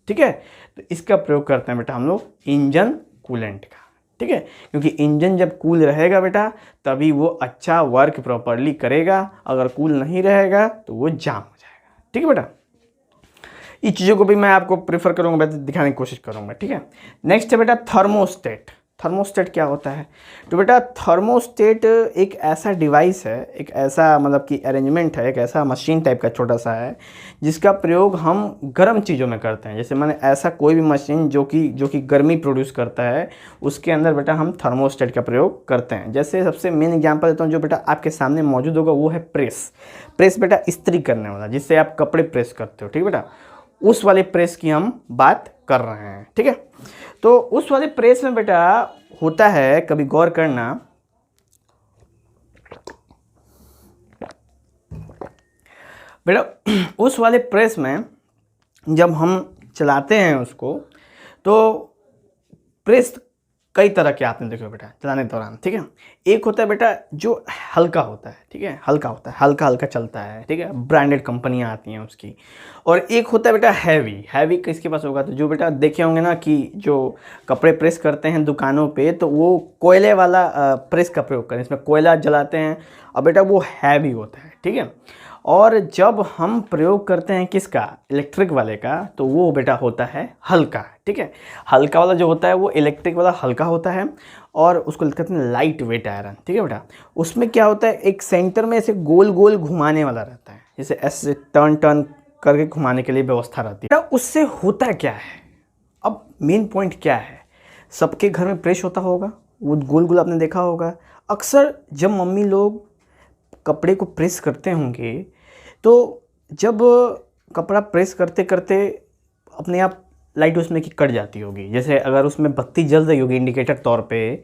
[SPEAKER 1] ठीक है। तो इसका प्रयोग करते हैं बेटा हम लोग इंजन कूलेंट का, ठीक है, क्योंकि इंजन जब कूल रहेगा बेटा तभी वो अच्छा वर्क प्रॉपरली करेगा, अगर कूल नहीं रहेगा तो वो जाम हो जाएगा, ठीक है बेटा। ये चीज़ों को भी मैं आपको प्रेफर करूँगा, दिखाने की कोशिश करूँगा, ठीक है। नेक्स्ट है बेटा थर्मोस्टेट। थर्मोस्टेट क्या होता है, तो बेटा थर्मोस्टेट एक ऐसा डिवाइस है, एक ऐसा मतलब कि अरेंजमेंट है, एक ऐसा मशीन टाइप का छोटा सा है जिसका प्रयोग हम गर्म चीज़ों में करते हैं। जैसे मैंने ऐसा कोई भी मशीन जो कि गर्मी प्रोड्यूस करता है उसके अंदर बेटा हम थर्मोस्टेट का प्रयोग करते हैं। जैसे सबसे मेन एग्जाम्पल देता हूँ, जो बेटा आपके सामने मौजूद होगा वो है प्रेस। प्रेस बेटा इस्त्री करने वाला, जिससे आप कपड़े प्रेस करते हो, ठीक है बेटा, उस वाले प्रेस की हम बात कर रहे हैं, ठीक है। तो उस वाले प्रेस में बेटा होता है, कभी गौर करना, बेटा उस वाले प्रेस में जब हम चलाते हैं उसको, तो प्रेस कई तरह के आपने देखे बेटा चलाने के दौरान, ठीक है। एक होता है बेटा जो हल्का होता है, ठीक है, हल्का होता है, हल्का हल्का चलता है, ठीक है, ब्रांडेड कंपनियां आती हैं उसकी। और एक होता है बेटा हैवी। हैवी किसके पास होगा, तो जो बेटा देखे होंगे ना कि जो कपड़े प्रेस करते हैं दुकानों पे, तो वो कोयले वाला प्रेस का प्रयोग करें, इसमें कोयला जलाते हैं, और बेटा वो हैवी होता है, ठीक है। और जब हम प्रयोग करते हैं किसका, इलेक्ट्रिक वाले का, तो वो बेटा होता है हल्का, ठीक है। हल्का वाला जो होता है वो इलेक्ट्रिक वाला हल्का होता है, और उसको कहते हैं लाइट वेट आयरन, ठीक है बेटा। उसमें क्या होता है, एक सेंटर में ऐसे गोल गोल घुमाने वाला रहता है, जैसे ऐसे टर्न टर्न करके घुमाने के लिए व्यवस्था रहती है। उससे होता क्या है, अब मेन पॉइंट क्या है, सबके घर में प्रेस होता होगा, वो गोल गोल आपने देखा होगा। अक्सर जब मम्मी लोग कपड़े को प्रेस करते होंगे, तो जब कपड़ा प्रेस करते करते अपने आप लाइट उसमें की कट जाती होगी, जैसे अगर उसमें बत्ती जल रही होगी इंडिकेटर तौर पे,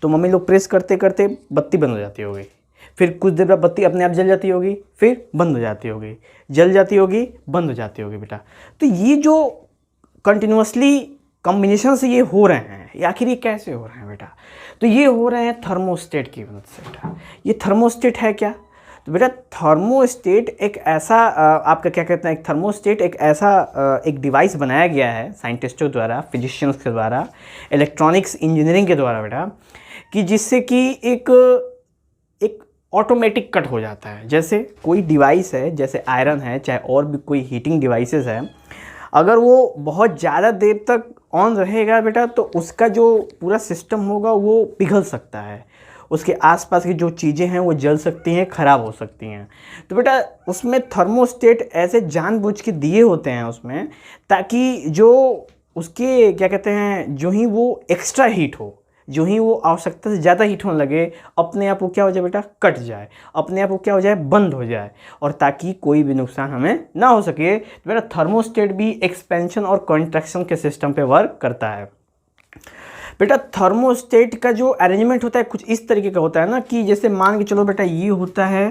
[SPEAKER 1] तो मम्मी लोग प्रेस करते करते बत्ती बंद हो जाती होगी, फिर कुछ देर बाद बत्ती अपने आप जल जाती होगी, फिर बंद हो जाती होगी, जल जाती होगी, बंद हो जाती होगी बेटा। तो ये जो कंटिन्यूसली कॉम्बिनेशन से ये हो रहे हैं, या आखिर ये कैसे हो रहे हैं बेटा? तो ये हो रहे हैं थर्मोस्टेट की मदद से बेटा। ये थर्मोस्टेट है क्या? तो बेटा थर्मोस्टेट एक ऐसा आपका क्या कहते हैं, एक थर्मोस्टेट एक ऐसा एक डिवाइस बनाया गया है साइंटिस्टों द्वारा, फिजिशियंस के द्वारा, इलेक्ट्रॉनिक्स इंजीनियरिंग के द्वारा बेटा, कि जिससे कि एक ऑटोमेटिक कट हो जाता है। जैसे कोई डिवाइस है, जैसे आयरन है, चाहे और भी कोई हीटिंग डिवाइसेस है, अगर वो बहुत ज़्यादा देर तक ऑन रहेगा बेटा तो उसका जो पूरा सिस्टम होगा वो पिघल सकता है, उसके आसपास की जो चीज़ें हैं वो जल सकती हैं, ख़राब हो सकती हैं। तो बेटा उसमें थर्मोस्टेट ऐसे जानबूझ के दिए होते हैं उसमें, ताकि जो उसके क्या कहते हैं, जो ही वो एक्स्ट्रा हीट हो, जो ही वो आवश्यकता से ज़्यादा हीट होने लगे, अपने आप वो क्या हो जाए बेटा, कट जाए, अपने आप वो क्या हो जाए, बंद हो जाए, और ताकि कोई भी नुकसान हमें ना हो सके। तो बेटा थर्मोस्टेट भी एक्सपेंशन और कॉन्ट्रैक्शन के सिस्टम पे वर्क करता है। बेटा थर्मोस्टेट का जो अरेंजमेंट होता है कुछ इस तरीके का होता है ना, कि जैसे मान के चलो बेटा ये होता है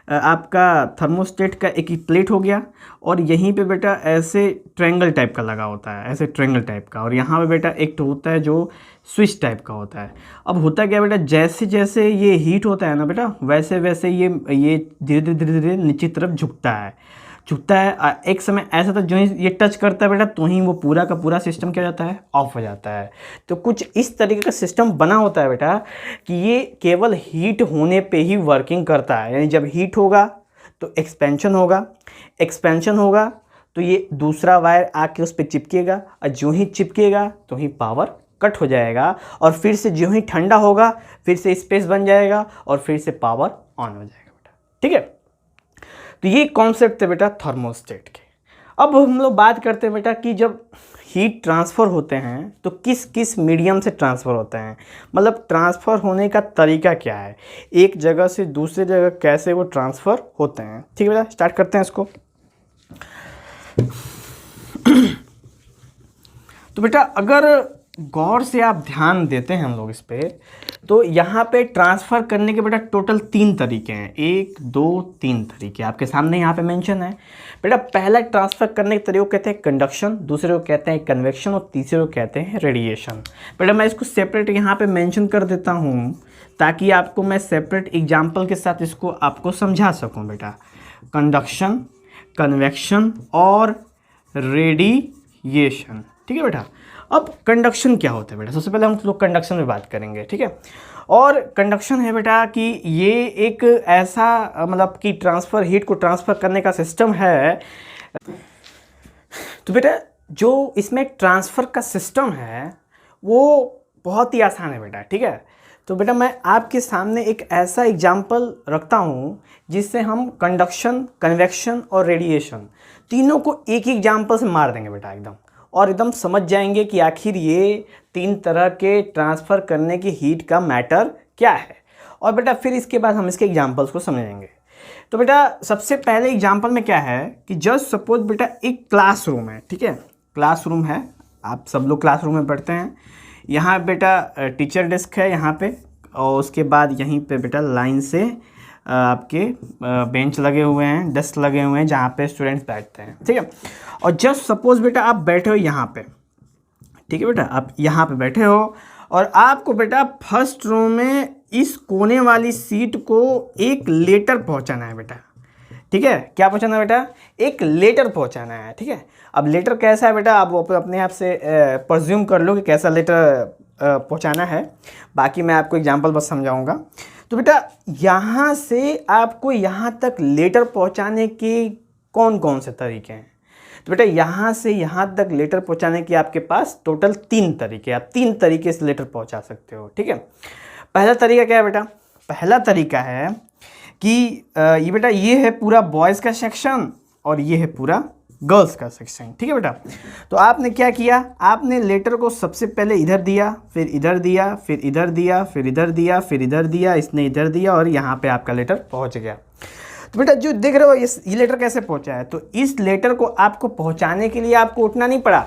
[SPEAKER 1] आपका थर्मोस्टेट का एक ही प्लेट हो गया, और यहीं पे बेटा ऐसे ट्रायंगल टाइप का लगा होता है, ऐसे ट्रायंगल टाइप का, और यहाँ पे बेटा एक तो होता है जो स्विच टाइप का होता है। अब होता क्या बेटा, जैसे जैसे ये हीट होता है ना बेटा, वैसे वैसे ये धीरे धीरे धीरे धीरे नीचे तरफ झुकता है। एक समय ऐसा था जो ही ये टच करता है बेटा तो ही वो पूरा का पूरा सिस्टम क्या हो जाता है, ऑफ हो जाता है। तो कुछ इस तरीके का सिस्टम बना होता है बेटा कि ये केवल हीट होने पे ही वर्किंग करता है। यानी जब हीट होगा तो एक्सपेंशन होगा, एक्सपेंशन होगा तो ये दूसरा वायर आके उस पर चिपकेगा, और जो ही चिपकेगा तो ही पावर कट हो जाएगा, और फिर से जो ही ठंडा होगा फिर से स्पेस बन जाएगा, और फिर से पावर ऑन हो जाएगा बेटा। ठीक है, तो ये कॉन्सेप्ट थे बेटा थर्मोस्टेट के। अब हम लोग बात करते हैं बेटा कि जब हीट ट्रांसफ़र होते हैं तो किस किस मीडियम से ट्रांसफ़र होते हैं, मतलब ट्रांसफ़र होने का तरीका क्या है, एक जगह से दूसरी जगह कैसे वो ट्रांसफ़र होते हैं। ठीक है बेटा, स्टार्ट करते हैं इसको। तो बेटा अगर गौर से आप ध्यान देते हैं हम लोग इस पे, तो यहाँ पे ट्रांसफ़र करने के बेटा टोटल 3 तरीके हैं, 1 2 3 तरीके आपके सामने यहाँ पे मेंशन है। बेटा पहला ट्रांसफ़र करने के तरीके को कहते हैं कंडक्शन, दूसरे को कहते हैं कन्वेक्शन, और तीसरे को कहते हैं रेडिएशन। बेटा मैं इसको सेपरेट यहाँ पे मेंशन कर देता हूँ ताकि आपको मैं सेपरेट एग्जाम्पल के साथ इसको आपको समझा सकूँ। बेटा कंडक्शन, कन्वेक्शन और रेडिएशन। ठीक है बेटा, अब कंडक्शन क्या होता है बेटा, सबसे पहले हम लोग कंडक्शन में बात करेंगे। ठीक है, और कंडक्शन है बेटा कि ये एक ऐसा मतलब कि ट्रांसफ़र, हीट को ट्रांसफ़र करने का सिस्टम है। तो बेटा जो इसमें ट्रांसफ़र का सिस्टम है वो बहुत ही आसान है बेटा। ठीक है, तो बेटा मैं आपके सामने एक ऐसा एग्जाम्पल रखता हूँ जिससे हम कंडक्शन, कन्वेक्शन और रेडिएशन तीनों को एक ही एग्जाम्पल से मार देंगे बेटा एकदम, और एकदम समझ जाएंगे कि आखिर ये 3 तरह के ट्रांसफ़र करने की हीट का मैटर क्या है। और बेटा फिर इसके बाद हम इसके एग्जांपल्स को समझेंगे। तो बेटा सबसे पहले एग्जांपल में क्या है कि जस्ट सपोज बेटा एक क्लासरूम है। ठीक है, क्लासरूम है, आप सब लोग क्लासरूम में पढ़ते हैं। यहाँ बेटा टीचर डेस्क है यहाँ पे, और उसके बाद यहीं पे बेटा लाइन से आपके बेंच लगे हुए हैं, डेस्क लगे हुए हैं जहाँ पे स्टूडेंट्स बैठते हैं। ठीक है, और जस्ट सपोज बेटा आप बैठे हो यहाँ पे। ठीक है बेटा, आप यहाँ पे बैठे हो और आपको बेटा फर्स्ट रो में इस कोने वाली सीट को एक लेटर पहुँचाना है बेटा। ठीक है, क्या पहुँचाना है बेटा, एक लेटर पहुँचाना है। ठीक है, अब लेटर कैसा है बेटा आप अपने आप से प्रज्यूम कर लो कि कैसा लेटर पहुँचाना है, बाकी मैं आपको एग्जाम्पल बस समझाऊँगा। तो बेटा यहाँ से आपको यहाँ तक लेटर पहुँचाने के कौन कौन से तरीके हैं। तो बेटा यहाँ से यहाँ तक लेटर पहुँचाने के आपके पास टोटल 3 तरीके, आप 3 तरीके से लेटर पहुँचा सकते हो। ठीक है, पहला तरीका क्या है बेटा, पहला तरीका है कि ये बेटा ये है पूरा बॉयज़ का सेक्शन और ये है पूरा गर्ल्स का सेक्शन। ठीक है बेटा, तो आपने क्या किया, आपने लेटर को सबसे पहले इधर दिया, फिर इधर दिया, फिर इधर दिया, फिर इधर दिया, फिर इधर दिया, इसने इधर दिया, और यहाँ पे आपका लेटर पहुँच गया। तो बेटा जो देख रहे हो ये लेटर कैसे पहुँचा है, तो इस लेटर को आपको पहुँचाने के लिए आपको उठना नहीं पड़ा।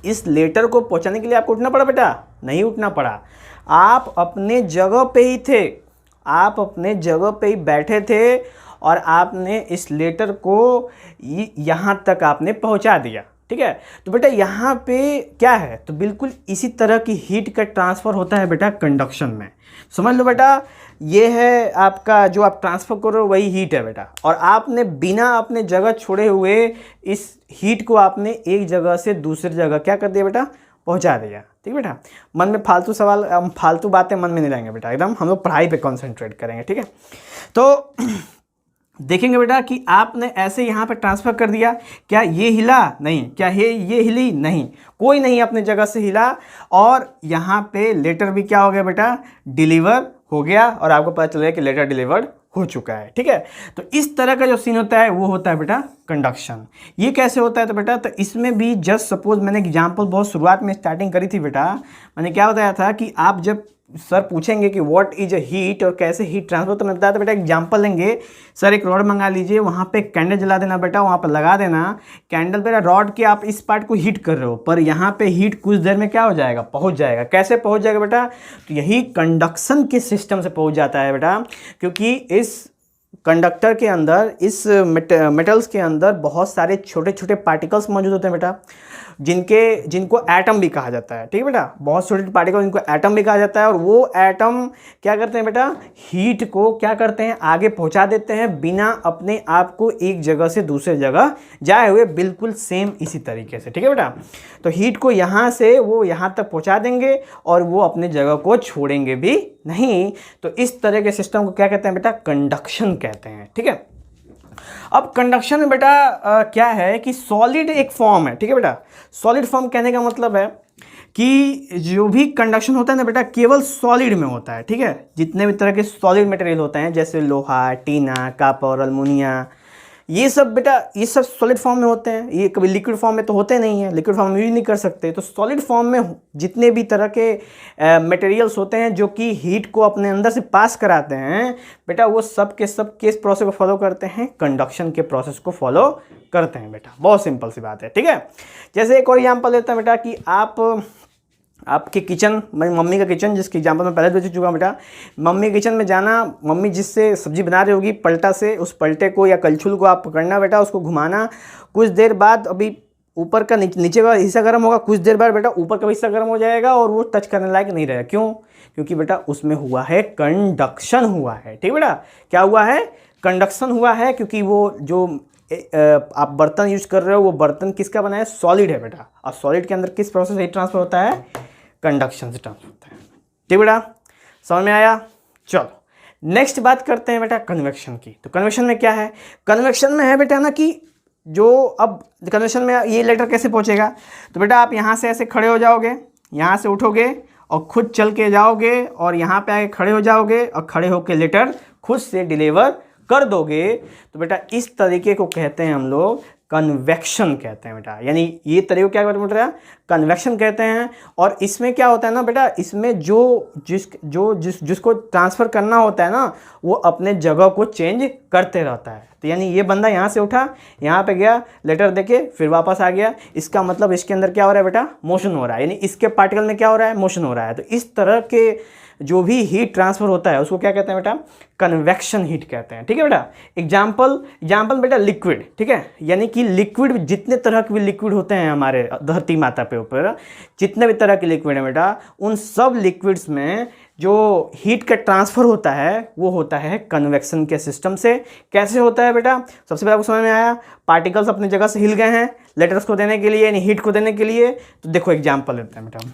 [SPEAKER 1] इस लेटर को पहुँचाने के लिए आपको उठना पड़ा बेटा, नहीं उठना पड़ा, आप अपने जगह पे ही थे, आप अपने जगह पे ही बैठे थे और आपने इस लेटर को यहाँ तक आपने पहुँचा दिया। ठीक है। तो बेटा यहाँ पे क्या है, तो बिल्कुल इसी तरह की हीट का ट्रांसफ़र होता है बेटा कंडक्शन में। समझ लो बेटा, ये है आपका जो आप ट्रांसफ़र कर रहे हो वही हीट है बेटा, और आपने बिना अपने जगह छोड़े हुए इस हीट को आपने एक जगह से दूसरी जगह क्या कर दिया बेटा, पहुंचा दिया। ठीक बेटा, मन में फालतू सवाल, फालतू बातें मन में नहीं लाएंगे बेटा, एकदम हम लोग पढ़ाई पे कंसंट्रेट करेंगे। ठीक है, तो देखेंगे बेटा कि आपने ऐसे यहाँ पे ट्रांसफ़र कर दिया, क्या ये हिला? नहीं। क्या ये हिली? नहीं, कोई नहीं अपने जगह से हिला, और यहाँ पे लेटर भी क्या हो गया बेटा, डिलीवर हो गया, और आपको पता चल गया कि लेटर डिलीवर्ड हो चुका है। ठीक है, तो इस तरह का जो सीन होता है वो होता है बेटा कंडक्शन। ये कैसे होता है, तो बेटा तो इसमें भी जस्ट सपोज मैंने एग्जाम्पल बहुत शुरुआत में स्टार्टिंग करी थी बेटा, मैंने क्या बताया था कि आप जब सर पूछेंगे कि व्हाट इज अ हीट और कैसे हीट ट्रांसफर, तो मैं बताया था बेटा एग्जांपल लेंगे। सर एक रॉड मंगा लीजिए, वहाँ पे कैंडल जला देना बेटा, वहाँ पर लगा देना कैंडल बेटा, रॉड के आप इस पार्ट को हीट कर रहे हो, पर यहाँ पे हीट कुछ देर में क्या हो जाएगा, पहुँच जाएगा। कैसे पहुँच जाएगा बेटा, तो यही कंडक्शन के सिस्टम से पहुँच जाता है बेटा, क्योंकि इस कंडक्टर के अंदर, इस मेटल्स के अंदर बहुत सारे छोटे छोटे पार्टिकल्स मौजूद होते हैं बेटा, जिनको एटम भी कहा जाता है। ठीक है बेटा, बहुत छोटे पार्टिकल जिनको एटम भी कहा जाता है, और वो एटम क्या करते हैं बेटा, हीट को क्या करते हैं, आगे पहुंचा देते हैं बिना अपने आप को एक जगह से दूसरे जगह जाए हुए, बिल्कुल सेम इसी तरीके से। ठीक है बेटा, तो हीट को यहाँ से वो यहाँ तक पहुँचा देंगे और वो अपने जगह को छोड़ेंगे भी नहीं। तो इस तरह के सिस्टम को क्या कहते हैं बेटा, कंडक्शन कहते हैं। ठीक है, अब कंडक्शन में बेटा क्या है कि सॉलिड एक फॉर्म है। ठीक है बेटा, सॉलिड फॉर्म कहने का मतलब है कि जो भी कंडक्शन होता है ना बेटा, केवल सॉलिड में होता है। ठीक है, जितने भी तरह के सॉलिड मटेरियल होते हैं, जैसे लोहा, टीना, कॉपर, एल्युमिनियम, ये सब बेटा, ये सब सॉलिड फॉर्म में होते हैं। ये कभी लिक्विड फॉर्म में तो होते नहीं हैं, लिक्विड फॉर्म में यूज नहीं कर सकते। तो सॉलिड फॉर्म में जितने भी तरह के मटेरियल्स होते हैं जो कि हीट को अपने अंदर से पास कराते हैं बेटा, वो सब के सब किस प्रोसेस को फॉलो करते हैं, कंडक्शन के प्रोसेस को फॉलो करते हैं बेटा। बहुत सिंपल सी बात है। ठीक है, जैसे एक और एग्जाम्पल देता है बेटा कि आपके किचन, मम्मी का किचन, जिसकी एग्जाम्पल मैं पहले दे चुका हूँ बेटा, मम्मी किचन में जाना, मम्मी जिससे सब्जी बना रही होगी पलटा से, उस पलटे को या कलछुल को आप पकड़ना बेटा, उसको घुमाना, कुछ देर बाद अभी ऊपर का नीचे का हिस्सा गर्म होगा, कुछ देर बाद बेटा ऊपर का हिस्सा गर्म हो जाएगा और वो टच करने लायक नहीं रहेगा। क्यों? क्योंकि बेटा उसमें हुआ है कंडक्शन हुआ है। ठीक बेटा, क्या हुआ है, कंडक्शन हुआ है, क्योंकि वो जो आप बर्तन यूज कर रहे हो वो बर्तन किसका बना है, सॉलिड है बेटा, और सॉलिड के अंदर किस प्रोसेस हीट ट्रांसफर होता है, कंडक्शन से ट्रांसफर होता है। ठीक बेटा, समझ में आया? चलो नेक्स्ट बात करते हैं बेटा कन्वेक्शन की। तो कन्वेक्शन में क्या है, कन्वेक्शन में है बेटा ना कि जो अब कन्वेक्शन में ये लेटर कैसे पहुंचेगा, तो बेटा आप यहाँ से ऐसे खड़े हो जाओगे, यहाँ से उठोगे और खुद चल के जाओगे और यहाँ पे आके खड़े हो जाओगे और खड़े होके लेटर खुद से डिलीवर कर दोगे। तो बेटा इस तरीके को कहते हैं हम लोग कन्वेक्शन कहते हैं बेटा, यानी ये तरीके को क्या कहते हैं बेटा, कन्वेक्शन कहते हैं। और इसमें क्या होता है ना बेटा, इसमें जिसको ट्रांसफ़र करना होता है ना, वो अपने जगह को चेंज करते रहता है। तो यानी ये बंदा यहाँ से उठा, यहाँ पे गया, लेटर देके फिर वापस आ गया, इसका मतलब इसके अंदर क्या हो रहा है बेटा, मोशन हो रहा है, यानी इसके पार्टिकल में क्या हो रहा है, मोशन हो रहा है। तो इस तरह के जो भी हीट ट्रांसफ़र होता है उसको क्या कहते हैं बेटा, कन्वेक्शन हीट कहते हैं। ठीक है बेटा, एग्जाम्पल बेटा लिक्विड। ठीक है, यानी कि लिक्विड, जितने तरह के भी लिक्विड होते हैं हमारे धरती माता पे ऊपर, जितने भी तरह के लिक्विड है बेटा, उन सब लिक्विड्स में जो हीट का ट्रांसफ़र होता है वो होता है कन्वेक्शन के सिस्टम से। कैसे होता है बेटा, सबसे पहले आपको समझ में आया, पार्टिकल्स अपनी जगह से हिल गए हैं लेटर्स को देने के लिए, यानी हीट को देने के लिए। तो देखो एग्जाम्पल लेते हैं बेटा,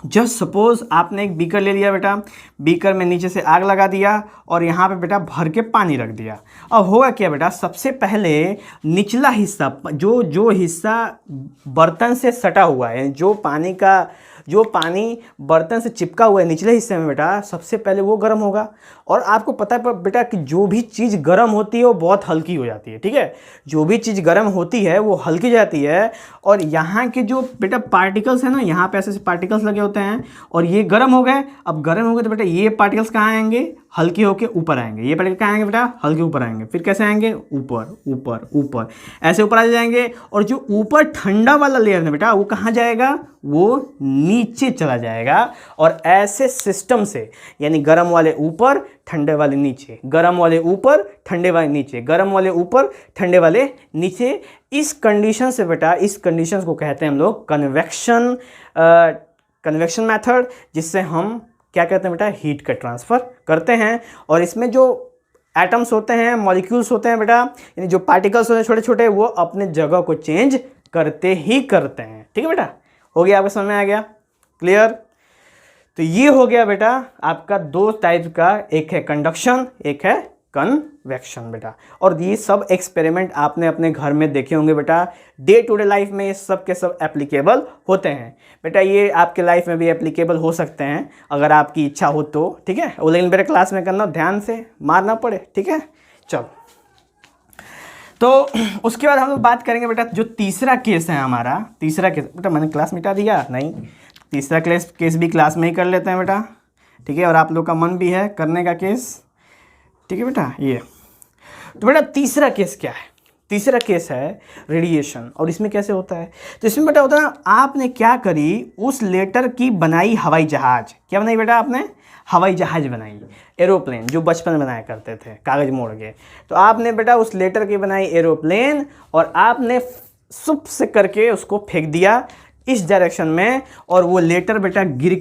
[SPEAKER 1] जस्ट सपोज आपने एक बीकर ले लिया बेटा, बीकर में नीचे से आग लगा दिया और यहाँ पे बेटा भर के पानी रख दिया। अब होगा क्या बेटा, सबसे पहले निचला हिस्सा, जो हिस्सा बर्तन से सटा हुआ है, जो पानी बर्तन से चिपका हुआ है निचले हिस्से में बेटा, सबसे पहले वो गर्म होगा। और आपको पता है बेटा कि जो भी चीज़ गर्म होती है वो बहुत हल्की हो जाती है। ठीक है, जो भी चीज़ गर्म होती है वो हल्की जाती है। और यहाँ के जो बेटा पार्टिकल्स है ना, यहाँ पे ऐसे पार्टिकल्स लगे होते हैं और ये गर्म हो गए। अब गर्म हो गए तो बेटा ये पार्टिकल्स कहाँ आएंगे, हल्के होके ऊपर आएंगे। ये पहले क्या आएंगे बेटा, हल्के ऊपर आएंगे, फिर कैसे आएंगे, ऊपर ऊपर ऊपर, ऐसे ऊपर आ जाएंगे। और जो ऊपर ठंडा वाला लेयर है बेटा वो कहाँ जाएगा, वो नीचे चला जाएगा। और ऐसे सिस्टम से, यानी गर्म वाले ऊपर ठंडे वाले नीचे, गर्म वाले ऊपर ठंडे वाले नीचे, गर्म वाले ऊपर ठंडे वाले नीचे, इस कंडीशन से बेटा, इस कंडीशन को कहते हैं हम लोग कन्वेक्शन मेथड, जिससे हम क्या कहते हैं बेटा, हीट का ट्रांसफ़र करते हैं। और इसमें जो एटम्स होते हैं, मॉलिक्यूल्स होते हैं बेटा, यानी जो पार्टिकल्स होते हैं छोटे छोटे, वो अपने जगह को चेंज करते ही करते हैं। ठीक है बेटा, हो गया, आपको समझ में आ गया, क्लियर। तो ये हो गया बेटा आपका दो टाइप का, एक है कंडक्शन, एक है कन्वेक्शन बेटा। और ये सब एक्सपेरिमेंट आपने अपने घर में देखे होंगे बेटा, डे टू डे लाइफ में ये सब के सब एप्लीकेबल होते हैं बेटा। ये आपके लाइफ में भी एप्लीकेबल हो सकते हैं अगर आपकी इच्छा हो तो, ठीक है। वो लेकिन मेरे क्लास में करना, ध्यान से मारना पड़े, ठीक है। चलो, तो उसके बाद हम लोग बात करेंगे बेटा जो तीसरा केस है हमारा। तीसरा केस बेटा मैंने क्लास मिटा दिया, नहीं, तीसरा केस भी क्लास में ही कर लेते हैं बेटा, ठीक है। और आप लोग का मन भी है करने का केस, ठीक है बेटा। ये तो बेटा तीसरा केस क्या है, तीसरा केस है रेडिएशन। और इसमें कैसे होता है, तो इसमें बेटा होता है, आपने क्या करी, उस लेटर की बनाई हवाई जहाज, क्या बनाई बेटा आपने, हवाई जहाज बनाई, एरोप्लेन, जो बचपन में बनाया करते थे कागज मोड़ के। तो आपने बेटा उस लेटर की बनाई एरोप्लेन, और आपने सुप से करके उसको फेंक दिया इस डायरेक्शन में, और वो लेटर बेटा गिर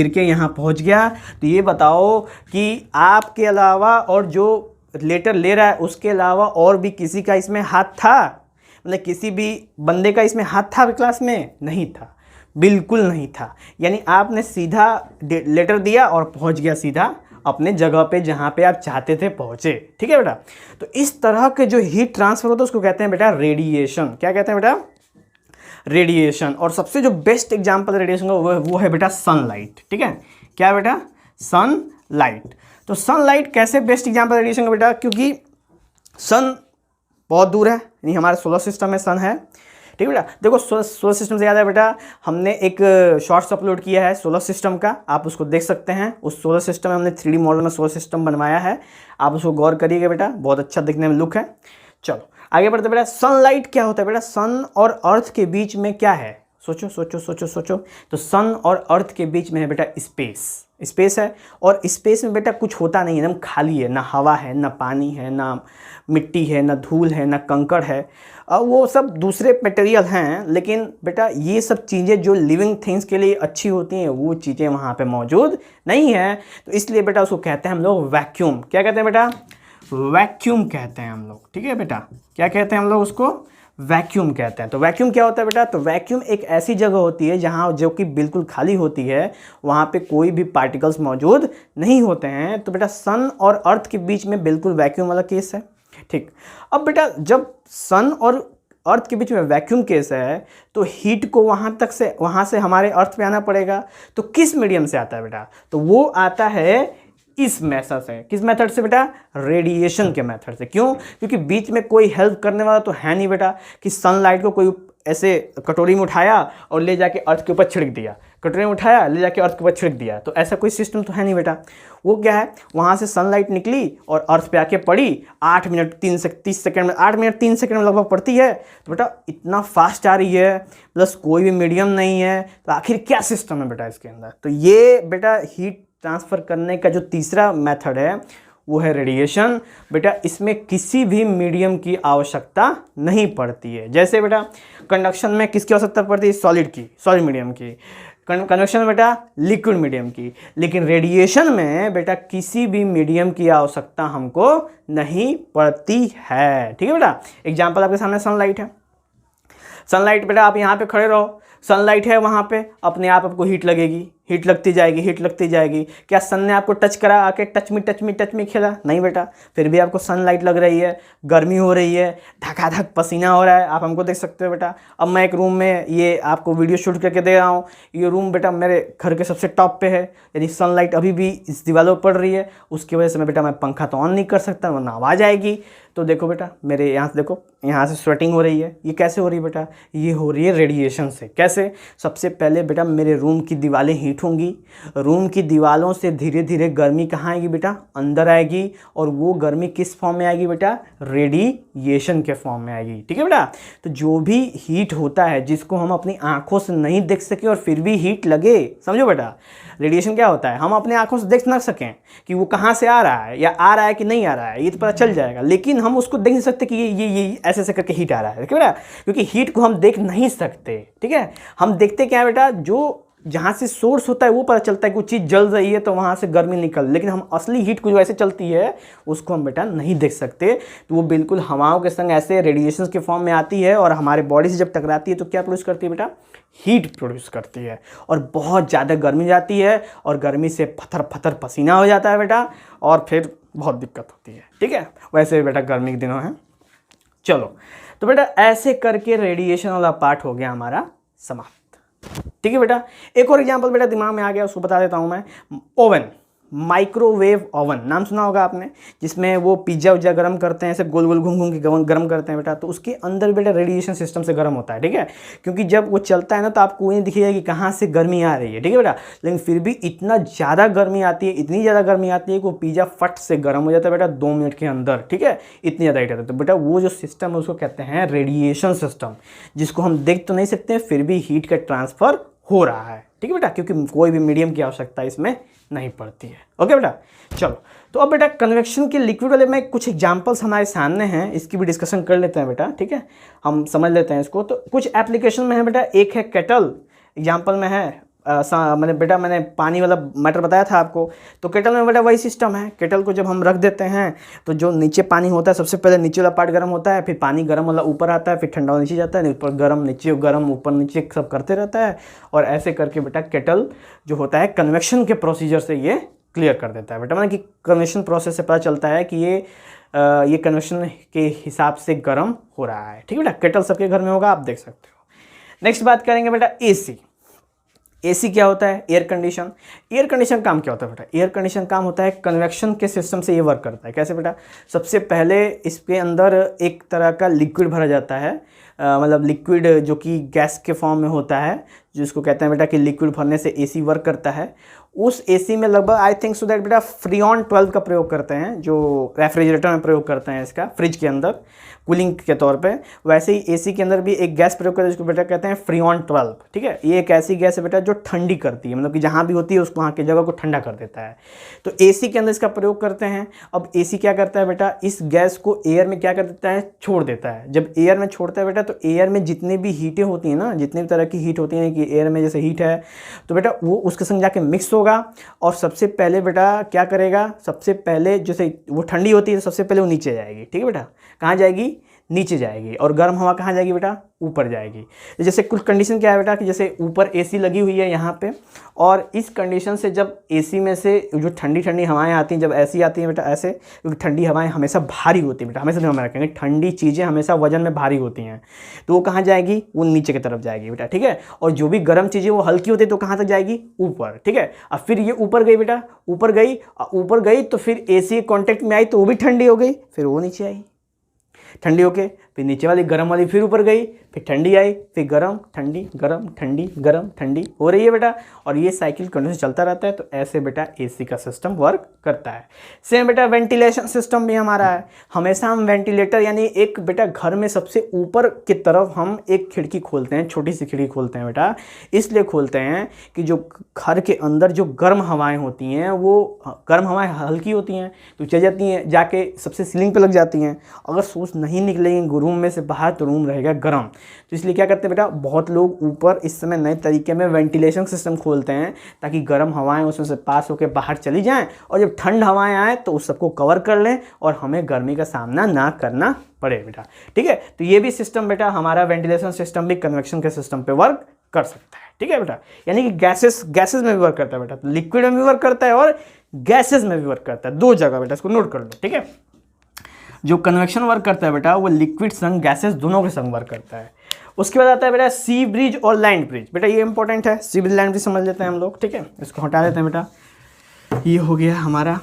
[SPEAKER 1] के यहाँ पहुँच गया। तो ये बताओ कि आपके अलावा और जो लेटर ले रहा है उसके अलावा और भी किसी का इसमें हाथ था, मतलब किसी भी बंदे का इसमें हाथ था क्लास में, नहीं था, बिल्कुल नहीं था। यानी आपने सीधा लेटर दिया और पहुंच गया सीधा अपने जगह पे जहां पे आप चाहते थे पहुंचे, ठीक है बेटा। तो इस तरह के जो हीट ट्रांसफर होता है उसको कहते हैं बेटा रेडिएशन। क्या कहते हैं बेटा, रेडिएशन। और सबसे जो बेस्ट एग्जांपल रेडिएशन का वो है बेटा सनलाइट, ठीक है। क्या बेटा, सनलाइट। तो सनलाइट कैसे बेस्ट एग्जांपल रेडिएशन का बेटा, क्योंकि सन बहुत दूर है, यानी हमारे सोलर सिस्टम में सन है, ठीक है बेटा। देखो सोलर सिस्टम से याद है बेटा, हमने एक शॉर्ट्स अपलोड किया है सोलर सिस्टम का, आप उसको देख सकते हैं। उस सोलर सिस्टम में हमने 3D मॉडल में सोलर सिस्टम बनवाया है, आप उसको गौर करिएगा बेटा, बहुत अच्छा दिखने में लुक है। चलो आगे बढ़ते बेटा, सनलाइट क्या होता है बेटा, सन और अर्थ के बीच में क्या है, सोचो सोचो सोचो सोचो। तो सन और अर्थ के बीच में है बेटा स्पेस है। और स्पेस में बेटा कुछ होता नहीं है, एकदम खाली है, ना हवा है, ना पानी है, ना मिट्टी है, ना धूल है, ना कंकड़ है, वो सब दूसरे मटेरियल हैं। लेकिन बेटा ये सब चीज़ें जो लिविंग थिंग्स के लिए अच्छी होती हैं वो चीज़ें वहाँ पे मौजूद नहीं है। तो इसलिए बेटा उसको कहते हैं हम लोग वैक्यूम। क्या कहते हैं बेटा, वैक्यूम कहते हैं हम लोग, ठीक है बेटा। क्या कहते हैं हम लोग उसको, वैक्यूम कहते हैं। तो वैक्यूम क्या होता है बेटा, तो वैक्यूम एक ऐसी जगह होती है जहाँ जो कि बिल्कुल खाली होती है, वहाँ पे कोई भी पार्टिकल्स मौजूद नहीं होते हैं। तो बेटा सन और अर्थ के बीच में बिल्कुल वैक्यूम वाला केस है, ठीक। अब बेटा जब सन और अर्थ के बीच में वैक्यूम केस है तो हीट को वहाँ से हमारे अर्थ पे आना पड़ेगा। तो किस मीडियम से आता है बेटा, तो वो आता है इस मेथड से। किस मेथड से बेटा, रेडिएशन के मेथड से। क्यों, क्योंकि बीच में कोई हेल्प करने वाला तो है नहीं बेटा, कि सनलाइट को कोई ऐसे कटोरी में उठाया और ले जाके अर्थ के ऊपर छिड़क दिया, कटोरी में उठाया ले जाके अर्थ के ऊपर छिड़क दिया, तो ऐसा कोई सिस्टम तो है नहीं बेटा। वो क्या है, वहाँ से सनलाइट निकली और अर्थ पे आके पड़ी, 8 मिनट 30 सेकंड में, 8 मिनट 3 सेकंड में लगभग पड़ती है। तो बेटा इतना फास्ट आ रही है, प्लस कोई भी मीडियम नहीं है, तो आखिर क्या सिस्टम है बेटा इसके अंदर। तो ये बेटा हीट ट्रांसफ़र करने का जो तीसरा मेथड है वो है रेडिएशन। बेटा इसमें किसी भी मीडियम की आवश्यकता नहीं पड़ती है। जैसे बेटा कंडक्शन में किसकी आवश्यकता पड़ती है, सॉलिड मीडियम की। कन्वेक्शन में बेटा लिक्विड मीडियम की। लेकिन रेडिएशन में बेटा किसी भी मीडियम की आवश्यकता हमको नहीं पड़ती है, ठीक है बेटा। एग्जाम्पल आपके सामने सनलाइट है। सनलाइट बेटा आप यहाँ पे खड़े रहो, सनलाइट है वहाँ पे, अपने आप आपको हीट लगेगी, हीट लगती जाएगी। क्या सन ने आपको टच करा, आके टच मी खेला, नहीं बेटा, फिर भी आपको सनलाइट लग रही है, गर्मी हो रही है, धकाधक पसीना हो रहा है, आप हमको देख सकते हो बेटा। अब मैं एक रूम में ये आपको वीडियो शूट करके दे रहा हूँ, ये रूम बेटा मेरे घर के सबसे टॉप पे है, यानी सनलाइट अभी भी इस दीवारों पर पड़ रही है, उसकी वजह से मैं बेटा पंखा तो ऑन नहीं कर सकता वरना आवाज़ आएगी। तो देखो बेटा मेरे यहाँ से, देखो यहाँ से स्वेटिंग हो रही है, ये कैसे हो रही है बेटा, ये हो रही है रेडिएशन से। कैसे, सबसे पहले बेटा मेरे रूम की दीवारें हीट हीट होंगी, रूम की दीवारों से धीरे धीरे गर्मी कहाँ आएगी बेटा, अंदर आएगी, और वो गर्मी किस फॉर्म में आएगी बेटा, रेडिएशन के फॉर्म में आएगी। ठीक है बेटा, तो जो भी हीट होता है जिसको हम अपनी आंखों से नहीं देख सके और फिर भी हीट लगे, समझो बेटा, रेडिएशन क्या होता है, हम अपने आंखों से देख ना सकें कि वो कहाँ से आ रहा है या आ रहा है कि नहीं आ रहा है, ये तो पता चल जाएगा, लेकिन हम उसको देख नहीं सकते कि ये ऐसे ऐसे करके हीट आ रहा है। ठीक है बेटा, क्योंकि हीट को हम देख नहीं सकते। ठीक है, हम देखते क्या है बेटा, जो जहाँ से सोर्स होता है वो पता चलता है कि वो चीज़ जल रही है तो वहाँ से गर्मी निकल, लेकिन हम असली हीट को जो ऐसे चलती है उसको हम बेटा नहीं देख सकते। तो वो बिल्कुल हवाओं के संग ऐसे रेडिएशन के फॉर्म में आती है और हमारे बॉडी से जब टकराती है तो क्या प्रोड्यूस करती है बेटा, हीट प्रोड्यूस करती है, और बहुत ज़्यादा गर्मी जाती है, और गर्मी से पत्थर पत्थर पसीना हो जाता है बेटा, और फिर बहुत दिक्कत होती है। ठीक है, वैसे बेटा गर्मी के दिनों हैं। चलो, तो बेटा ऐसे करके रेडिएशन वाला पार्ट हो गया हमारा समाप्त। ठीक है बेटा, एक और एग्जांपल बेटा दिमाग में आ गया, उसको बता देता हूं मैं। ओवन, माइक्रोवेव ओवन नाम सुना होगा आपने, जिसमें वो पिज्जा उज्जा गर्म करते हैं, ऐसे गोल गोल घूम घूम के गर्म करते हैं बेटा, तो उसके अंदर बेटा रेडिएशन सिस्टम से गर्म होता है। ठीक है, क्योंकि जब वो चलता है ना तो आपको ये दिखेगा कि कहाँ से गर्मी आ रही है। ठीक है बेटा, लेकिन फिर भी इतना ज़्यादा गर्मी आती है, इतनी ज़्यादा गर्मी आती है कि वो पिज्जा फट से गर्म हो जाता है बेटा 2 मिनट के अंदर। ठीक है, इतनी ज़्यादा हीट आता है। तो बेटा वो जो सिस्टम है उसको कहते हैं रेडिएशन सिस्टम, जिसको हम देख तो नहीं सकते फिर भी हीट का ट्रांसफ़र हो रहा है। ठीक है बेटा, क्योंकि कोई भी मीडियम की आवश्यकता इसमें नहीं पड़ती है। ओके बेटा, चलो, तो अब बेटा कन्वेक्शन के लिक्विड वाले में कुछ एग्जांपल्स हमारे सामने हैं, इसकी भी डिस्कशन कर लेते हैं बेटा। ठीक है, हम समझ लेते हैं इसको। तो कुछ एप्लीकेशन में है बेटा, एक है केटल, एग्जांपल में है मैंने पानी वाला मैटर बताया था आपको, तो केटल में बेटा वही सिस्टम है। केटल को जब हम रख देते हैं तो जो नीचे पानी होता है सबसे पहले नीचे वाला पार्ट गर्म होता है, फिर पानी गर्म वाला ऊपर आता है, फिर ठंडा वाला नीचे जाता है, ऊपर गर्म नीचे गर्म ऊपर नीचे सब करते रहता है, और ऐसे करके बेटा केटल जो होता है कन्वेक्शन के प्रोसीजर से ये क्लियर कर देता है बेटा। मतलब कि कन्वेक्शन प्रोसेस से पता चलता है कि ये कन्वेक्शन के हिसाब से गर्म हो रहा है। ठीक है बेटा, केटल सबके घर में होगा, आप देख सकते हो। नेक्स्ट बात करेंगे बेटा एसी। एसी क्या होता है, एयर कंडीशन। एयर कंडीशन काम क्या होता है बेटा, एयर कंडीशन काम होता है कन्वेक्शन के सिस्टम से ये वर्क करता है। कैसे बेटा, सबसे पहले इसके अंदर एक तरह का लिक्विड भरा जाता है, मतलब लिक्विड जो कि गैस के फॉर्म में होता है, जिसको कहते हैं बेटा कि लिक्विड भरने से एसी वर्क करता है। उस एसी में लगभग आई थिंक सो दैट बेटा फ्रीऑन 12 का प्रयोग करते हैं, जो रेफ्रिजरेटर में प्रयोग करते हैं इसका, फ्रिज के अंदर कूलिंग के तौर पे। वैसे ही एसी के अंदर भी एक गैस प्रयोग करते हैं जिसको बेटा कहते हैं फ्रीऑन 12। ठीक है, ये एक ऐसी गैस है बेटा जो ठंडी करती है, मतलब कि जहाँ भी होती है उसको वहाँ की जगह को ठंडा कर देता है। तो एसी के अंदर इसका प्रयोग करते हैं। अब एसी क्या करता है बेटा, इस गैस को एयर में क्या कर देता है, छोड़ देता है। जब एयर में छोड़ता है बेटा तो एयर में जितनी भी हीटें होती हैं ना, जितनी भी तरह की हीट होती हैं कि एयर में जैसे हीट है तो बेटा वो उसके संग जाके मिक्स होगा, और सबसे पहले बेटा क्या करेगा, सबसे पहले जैसे वो ठंडी होती है तो सबसे पहले वो नीचे जाएगी। ठीक है बेटा, कहाँ जाएगी, नीचे जाएगी, और गर्म हवा कहाँ जाएगी बेटा, ऊपर जाएगी। जैसे कुछ कंडीशन क्या है बेटा कि जैसे ऊपर एसी लगी हुई है यहाँ पे, और इस कंडीशन से जब एसी में से जो ठंडी ठंडी हवाएं आती हैं, जब ऐसी आती हैं बेटा ऐसे, क्योंकि ठंडी हवाएं हमेशा भारी होती हैं बेटा, हमेशा ध्यान में रखेंगे ठंडी चीज़ें हमेशा वजन में भारी होती हैं, तो वो कहाँ जाएगी, वो नीचे की तरफ जाएगी बेटा। ठीक है, और जो भी गर्म चीज़ें वो हल्की होती है तो कहाँ तक जाएगी, ऊपर। ठीक है, अब फिर ये ऊपर गई बेटा, ऊपर गई तो फिर एसी कॉन्टेक्ट में आई तो वो भी ठंडी हो गई, फिर वो नीचे आई ठंडी होके, फिर नीचे वाली गर्म वाली फिर ऊपर गई, फिर ठंडी आई, फिर गर्म ठंडी गर्म ठंडी गर्म ठंडी हो रही है बेटा, और ये साइकिल कंटिन्यू चलता रहता है। तो ऐसे बेटा एसी का सिस्टम वर्क करता है। सेम बेटा वेंटिलेशन सिस्टम भी हमारा है। हमेशा हम वेंटिलेटर यानी एक बेटा घर में सबसे ऊपर की तरफ हम एक खिड़की खोलते हैं, छोटी सी खिड़की खोलते हैं बेटा, इसलिए खोलते हैं कि जो घर के अंदर जो गर्म हवाएं होती हैं वो गर्म हवाएं हल्की होती हैं तो चल जाती हैं, जाके सबसे सीलिंग पे लग जाती हैं। अगर सोच नहीं निकलेंगे रूम में से बाहर तो रूम रहेगा गर्म। तो इसलिए क्या करते हैं बेटा, बहुत लोग ऊपर इस समय नए तरीके में वेंटिलेशन सिस्टम खोलते हैं ताकि गर्म हवाएं उसमें से पास होकर बाहर चली जाएं, और जब ठंड हवाएं आए तो उस सबको कवर कर लें और हमें गर्मी का सामना ना करना पड़े बेटा। ठीक है, तो ये भी सिस्टम बेटा हमारा वेंटिलेशन सिस्टम भी कन्वेक्शन के सिस्टम पे वर्क कर सकता है। ठीक है बेटा, यानी कि गैसेस में भी वर्क करता है बेटा, तो लिक्विड में भी वर्क करता है और गैसेस में भी वर्क करता है, दो जगह बेटा, इसको नोट कर लो। ठीक है, जो कन्वेक्शन वर्क करता है बेटा वो लिक्विड संग गैसेस दोनों के संग वर्क करता है। उसके बाद आता है बेटा सी ब्रिज और लैंड ब्रिज। बेटा ये इंपॉर्टेंट है, सी ब्रिज लैंड ब्रिज समझ लेते हैं हम लोग। ठीक है, इसको हटा देते हैं बेटा, ये हो गया हमारा।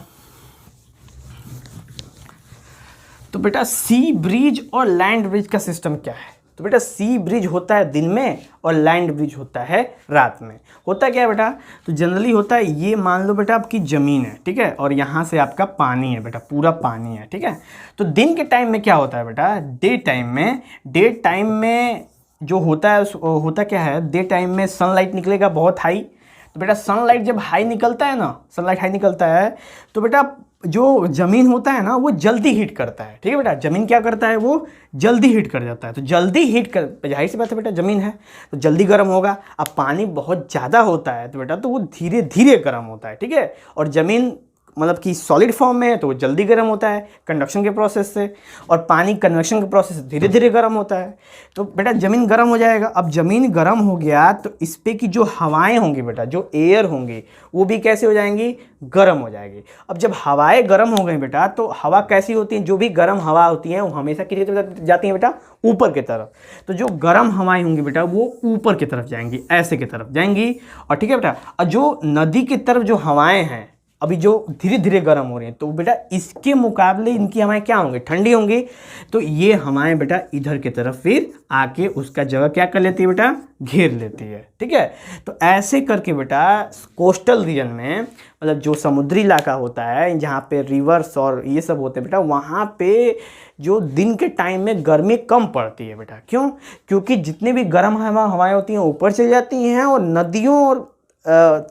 [SPEAKER 1] तो बेटा सी ब्रिज और लैंड ब्रिज का सिस्टम क्या है, तो बेटा सी ब्रिज होता है दिन में और लैंड ब्रिज होता है रात में। होता क्या है बेटा, तो जनरली होता है, ये मान लो बेटा आपकी ज़मीन है, ठीक है, और यहाँ से आपका पानी है बेटा, पूरा पानी है, ठीक है। तो दिन के टाइम में क्या होता है बेटा, डे टाइम में जो होता है होता क्या है, डे टाइम में सनलाइट निकलेगा बहुत हाई। तो बेटा सनलाइट जब हाई निकलता है ना, सनलाइट हाई निकलता है तो बेटा जो ज़मीन होता है ना वो जल्दी हीट करता है, ठीक है बेटा। ज़मीन क्या करता है, वो जल्दी हीट कर जाता है। तो जल्दी हीट कर, जाहिर सी बात है बेटा ज़मीन है तो जल्दी गर्म होगा। अब पानी बहुत ज़्यादा होता है तो बेटा तो वो धीरे धीरे गर्म होता है, ठीक है। और ज़मीन मतलब कि सॉलिड फॉर्म में है तो वो जल्दी गर्म होता है कंडक्शन के प्रोसेस से, और पानी कन्वेक्शन के प्रोसेस से धीरे धीरे गर्म होता है। तो बेटा ज़मीन गर्म हो जाएगा। अब ज़मीन गर्म हो गया तो इस पे की जो हवाएं होंगी बेटा, जो एयर होंगी वो भी कैसे हो जाएंगी, गर्म हो जाएगी। अब जब हवाएं गर्म हो गई बेटा तो हवा कैसी होती है, जो भी गर्म हवा होती है वो हमेशा किसी तरफ जाती है बेटा, ऊपर की तरफ। तो जो गर्म हवाएं होंगी बेटा वो ऊपर की तरफ जाएंगी, ऐसे की तरफ जाएंगी, और ठीक है बेटा। और जो नदी की तरफ जो हवाएं हैं अभी जो धीरे धीरे गर्म हो रही हैं, तो बेटा इसके मुकाबले इनकी हवाएं क्या होंगी, ठंडी होंगी। तो ये हवाएं बेटा इधर की तरफ फिर आके उसका जगह क्या कर लेती है बेटा, घेर लेती है, ठीक है। तो ऐसे करके बेटा कोस्टल रीजन में, मतलब जो समुद्री इलाका होता है जहाँ पे रिवर्स और ये सब होते हैं बेटा, वहाँ पे जो दिन के टाइम में गर्मी कम पड़ती है बेटा। क्यों, क्योंकि जितनी भी गर्म हवाएं होती हैं ऊपर चली जाती हैं, और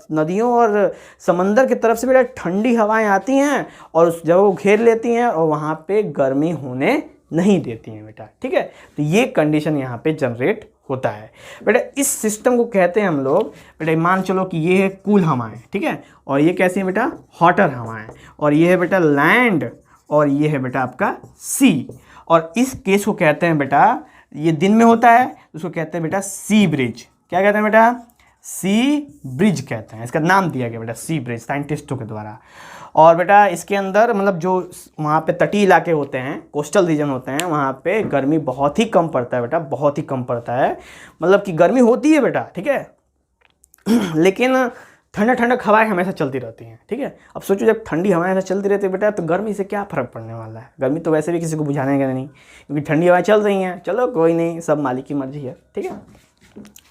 [SPEAKER 1] नदियों और समंदर की तरफ से बेटा ठंडी हवाएं आती हैं और उस जगह को घेर लेती हैं और वहाँ पे गर्मी होने नहीं देती हैं बेटा, ठीक है। तो ये कंडीशन यहाँ पे जनरेट होता है बेटा। इस सिस्टम को कहते हैं हम लोग बेटा, मान चलो कि ये है कूल हवाएं, ठीक है, और ये कैसी है बेटा, हॉटर हवाएं, और ये है बेटा लैंड, और ये है बेटा आपका सी। और इस केस को कहते हैं बेटा, ये दिन में होता है उसको कहते हैं बेटा सी ब्रिज। क्या कहते हैं बेटा, सी ब्रिज कहते हैं, इसका नाम दिया गया बेटा सी ब्रिज साइंटिस्टों के द्वारा। और बेटा इसके अंदर मतलब जो वहाँ पे तटीय इलाके होते हैं, कोस्टल रीजन होते हैं, वहाँ पे गर्मी बहुत ही कम पड़ता है बेटा, बहुत ही कम पड़ता है। मतलब कि गर्मी होती है बेटा, ठीक है, लेकिन ठंडक हवाएं हमेशा चलती रहती हैं, ठीक है। अब सोचो जब ठंडी हवाएं हमेशा चलती रहती है बेटा तो गर्मी से क्या फ़र्क पड़ने वाला है, गर्मी तो वैसे भी किसी को बुझाने का नहीं, क्योंकि ठंडी हवाएं चल रही हैं। चलो कोई नहीं, सब मालिक की मर्जी है, ठीक है।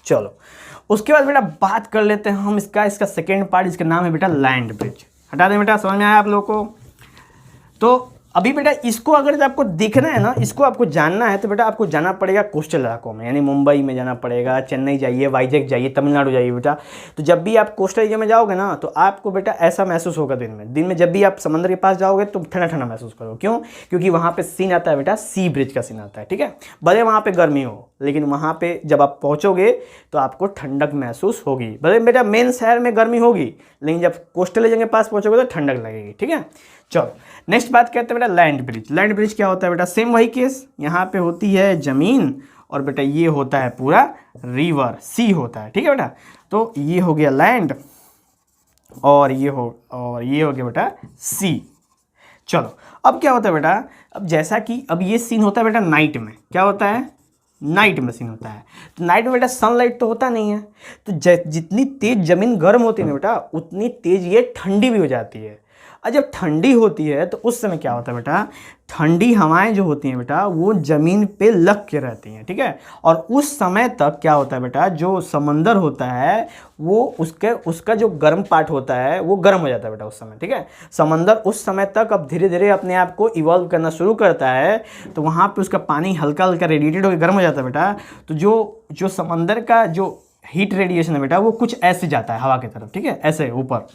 [SPEAKER 1] चलो उसके बाद बेटा बात कर लेते हैं हम इसका सेकेंड पार्ट, इसका नाम है बेटा लैंड ब्रिज। हटा दें बेटा, समझ में आया आप लोगों को। तो अभी बेटा इसको अगर आपको देखना है ना, इसको आपको जानना है तो बेटा आपको जाना पड़ेगा कोस्टल इलाकों में, यानी मुंबई में जाना पड़ेगा, चेन्नई जाइए, वाइजैक जाइए, तमिलनाडु जाइए बेटा। तो जब भी आप कोस्टल एरिया में जाओगे ना तो आपको बेटा ऐसा महसूस होगा दिन में जब भी आप समंदर के पास जाओगे तो ठंडा ठंडा महसूस करोगे। क्यों, क्योंकि वहाँ पे सीन आता है बेटा, सी ब्रिज का सीन आता है, ठीक है। भले वहाँ पे गर्मी हो लेकिन वहाँ पे जब आप पहुँचोगे तो आपको ठंडक महसूस होगी। भले बेटा मेन शहर में गर्मी होगी लेकिन जब कोस्टल एरिया के पास पहुँचोगे तो ठंडक लगेगी, ठीक है। चलो नेक्स्ट बात करते हैं बेटा लैंड ब्रिज। लैंड ब्रिज क्या होता है बेटा, सेम वही केस, यहाँ पे होती है ज़मीन और बेटा ये होता है पूरा रिवर, सी होता है, ठीक है बेटा। तो ये हो गया लैंड और ये हो गया बेटा सी। चलो अब क्या होता है बेटा, अब जैसा कि अब ये सीन होता है बेटा नाइट में, क्या होता है, नाइट में सीन होता है। तो नाइट में बेटा सनलाइट तो होता नहीं है, तो जितनी तेज ज़मीन गर्म होती है ना बेटा उतनी तेज ये ठंडी भी हो जाती है। और जब ठंडी होती है तो उस समय क्या होता है बेटा, ठंडी हवाएं जो होती हैं बेटा वो ज़मीन पे लग के रहती हैं, ठीक है। और उस समय तक क्या होता है बेटा, जो समंदर होता है वो उसका जो गर्म पार्ट होता है वो गर्म हो जाता है बेटा उस समय, ठीक है। समंदर उस समय तक अब धीरे धीरे अपने आप को इवॉल्व करना शुरू करता है, तो वहाँ पे उसका पानी हल्का हल्का रेडिएटेड होकर गर्म हो जाता है बेटा। तो जो समंदर का जो हीट रेडिएशन है बेटा वो कुछ ऐसे जाता है हवा की तरफ, ठीक है, ऐसे ऊपर।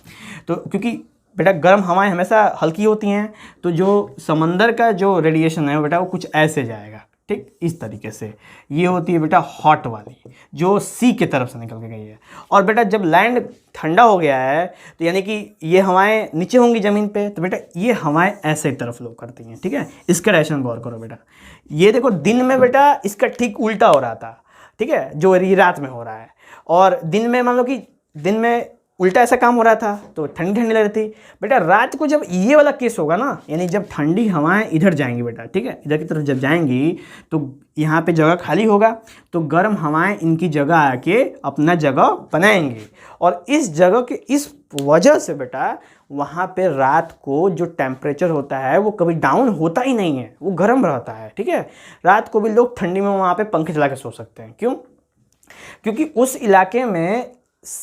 [SPEAKER 1] तो क्योंकि बेटा गर्म हवाएं हमेशा हल्की होती हैं तो जो समंदर का जो रेडिएशन है बेटा वो कुछ ऐसे जाएगा, ठीक, इस तरीके से। ये होती है बेटा हॉट वाली जो सी की तरफ से निकल के गई है। और बेटा जब लैंड ठंडा हो गया है तो यानी कि ये हवाएं नीचे होंगी ज़मीन पे, तो बेटा ये हवाएं ऐसे तरफ फ्लो करती हैं, ठीक है। इसका डायरेक्शन गौर करो बेटा। ये देखो दिन में बेटा इसका ठीक उल्टा हो रहा था, ठीक है, जो ये रात में हो रहा है। और दिन में मान लो कि दिन में उल्टा ऐसा काम हो रहा था तो ठंडी ठंडी लग रही थी बेटा। रात को जब ये वाला केस होगा ना, यानी जब ठंडी हवाएं इधर जाएंगी बेटा, ठीक है, इधर की तरफ जब जाएंगी तो यहाँ पे जगह खाली होगा तो गर्म हवाएं इनकी जगह आके अपना जगह बनाएंगी। और इस जगह के इस वजह से बेटा वहाँ पे रात को जो टेम्परेचर होता है वो कभी डाउन होता ही नहीं है, वो गर्म रहता है। ठीक है, रात को भी लोग ठंडी में वहाँ पे पंखे चला के सो सकते हैं। क्यों? क्योंकि उस इलाके में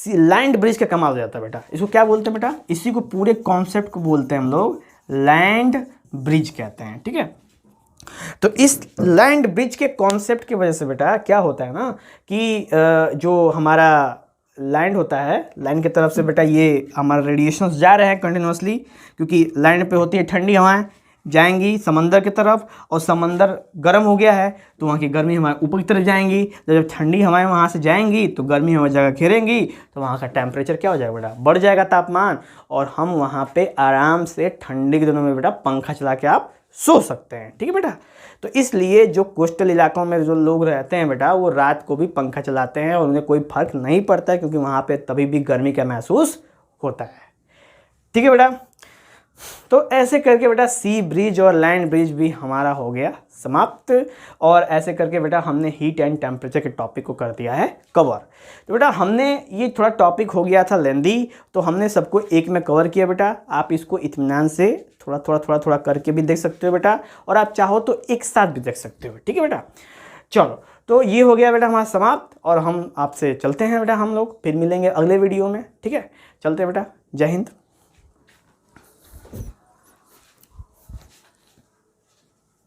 [SPEAKER 1] लैंड ब्रिज का कमाल हो जाता है बेटा। इसको क्या बोलते हैं बेटा? इसी को पूरे कॉन्सेप्ट को बोलते हैं हम लोग लैंड ब्रिज कहते हैं। ठीक है, तो इस लैंड ब्रिज के कॉन्सेप्ट की वजह से बेटा क्या होता है ना कि जो हमारा लैंड होता है, लैंड की तरफ से बेटा ये हमारे रेडिएशंस जा रहे हैं कंटिन्यूसली, क्योंकि लैंड पे होती है ठंडी हवाएं, जाएंगी समंदर की तरफ, और समंदर गर्म हो गया है तो वहाँ की गर्मी हवाएं ऊपर की तरफ जाएंगी। जब ठंडी हवाएं वहाँ से जाएंगी तो गर्मी हवा जगह घेरेंगी, तो वहाँ का टेम्परेचर क्या हो जाएगा बेटा? बढ़ जाएगा तापमान, और हम वहाँ पे आराम से ठंडी के दिनों में बेटा पंखा चला के आप सो सकते हैं। ठीक है बेटा, तो इसलिए जो कोस्टल इलाकों में जो लोग रहते हैं बेटा, वो रात को भी पंखा चलाते हैं और उन्हें कोई फर्क नहीं पड़ता है, क्योंकि वहाँ पे तभी भी गर्मी का महसूस होता है। ठीक है बेटा, तो ऐसे करके बेटा सी ब्रिज और लैंड ब्रिज भी हमारा हो गया समाप्त, और ऐसे करके बेटा हमने हीट एंड टेम्परेचर के टॉपिक को कर दिया है कवर। तो बेटा हमने ये थोड़ा टॉपिक हो गया था लेंदी, तो हमने सबको एक में कवर किया बेटा। आप इसको इत्मीनान से थोड़ा करके भी देख सकते हो बेटा, और आप चाहो तो एक साथ भी देख सकते हो। ठीक है बेटा, चलो तो ये हो गया बेटा हमारा समाप्त, और हम आपसे चलते हैं बेटा, हम लोग फिर मिलेंगे अगले वीडियो में। ठीक है, चलते हैं बेटा, जय हिंद।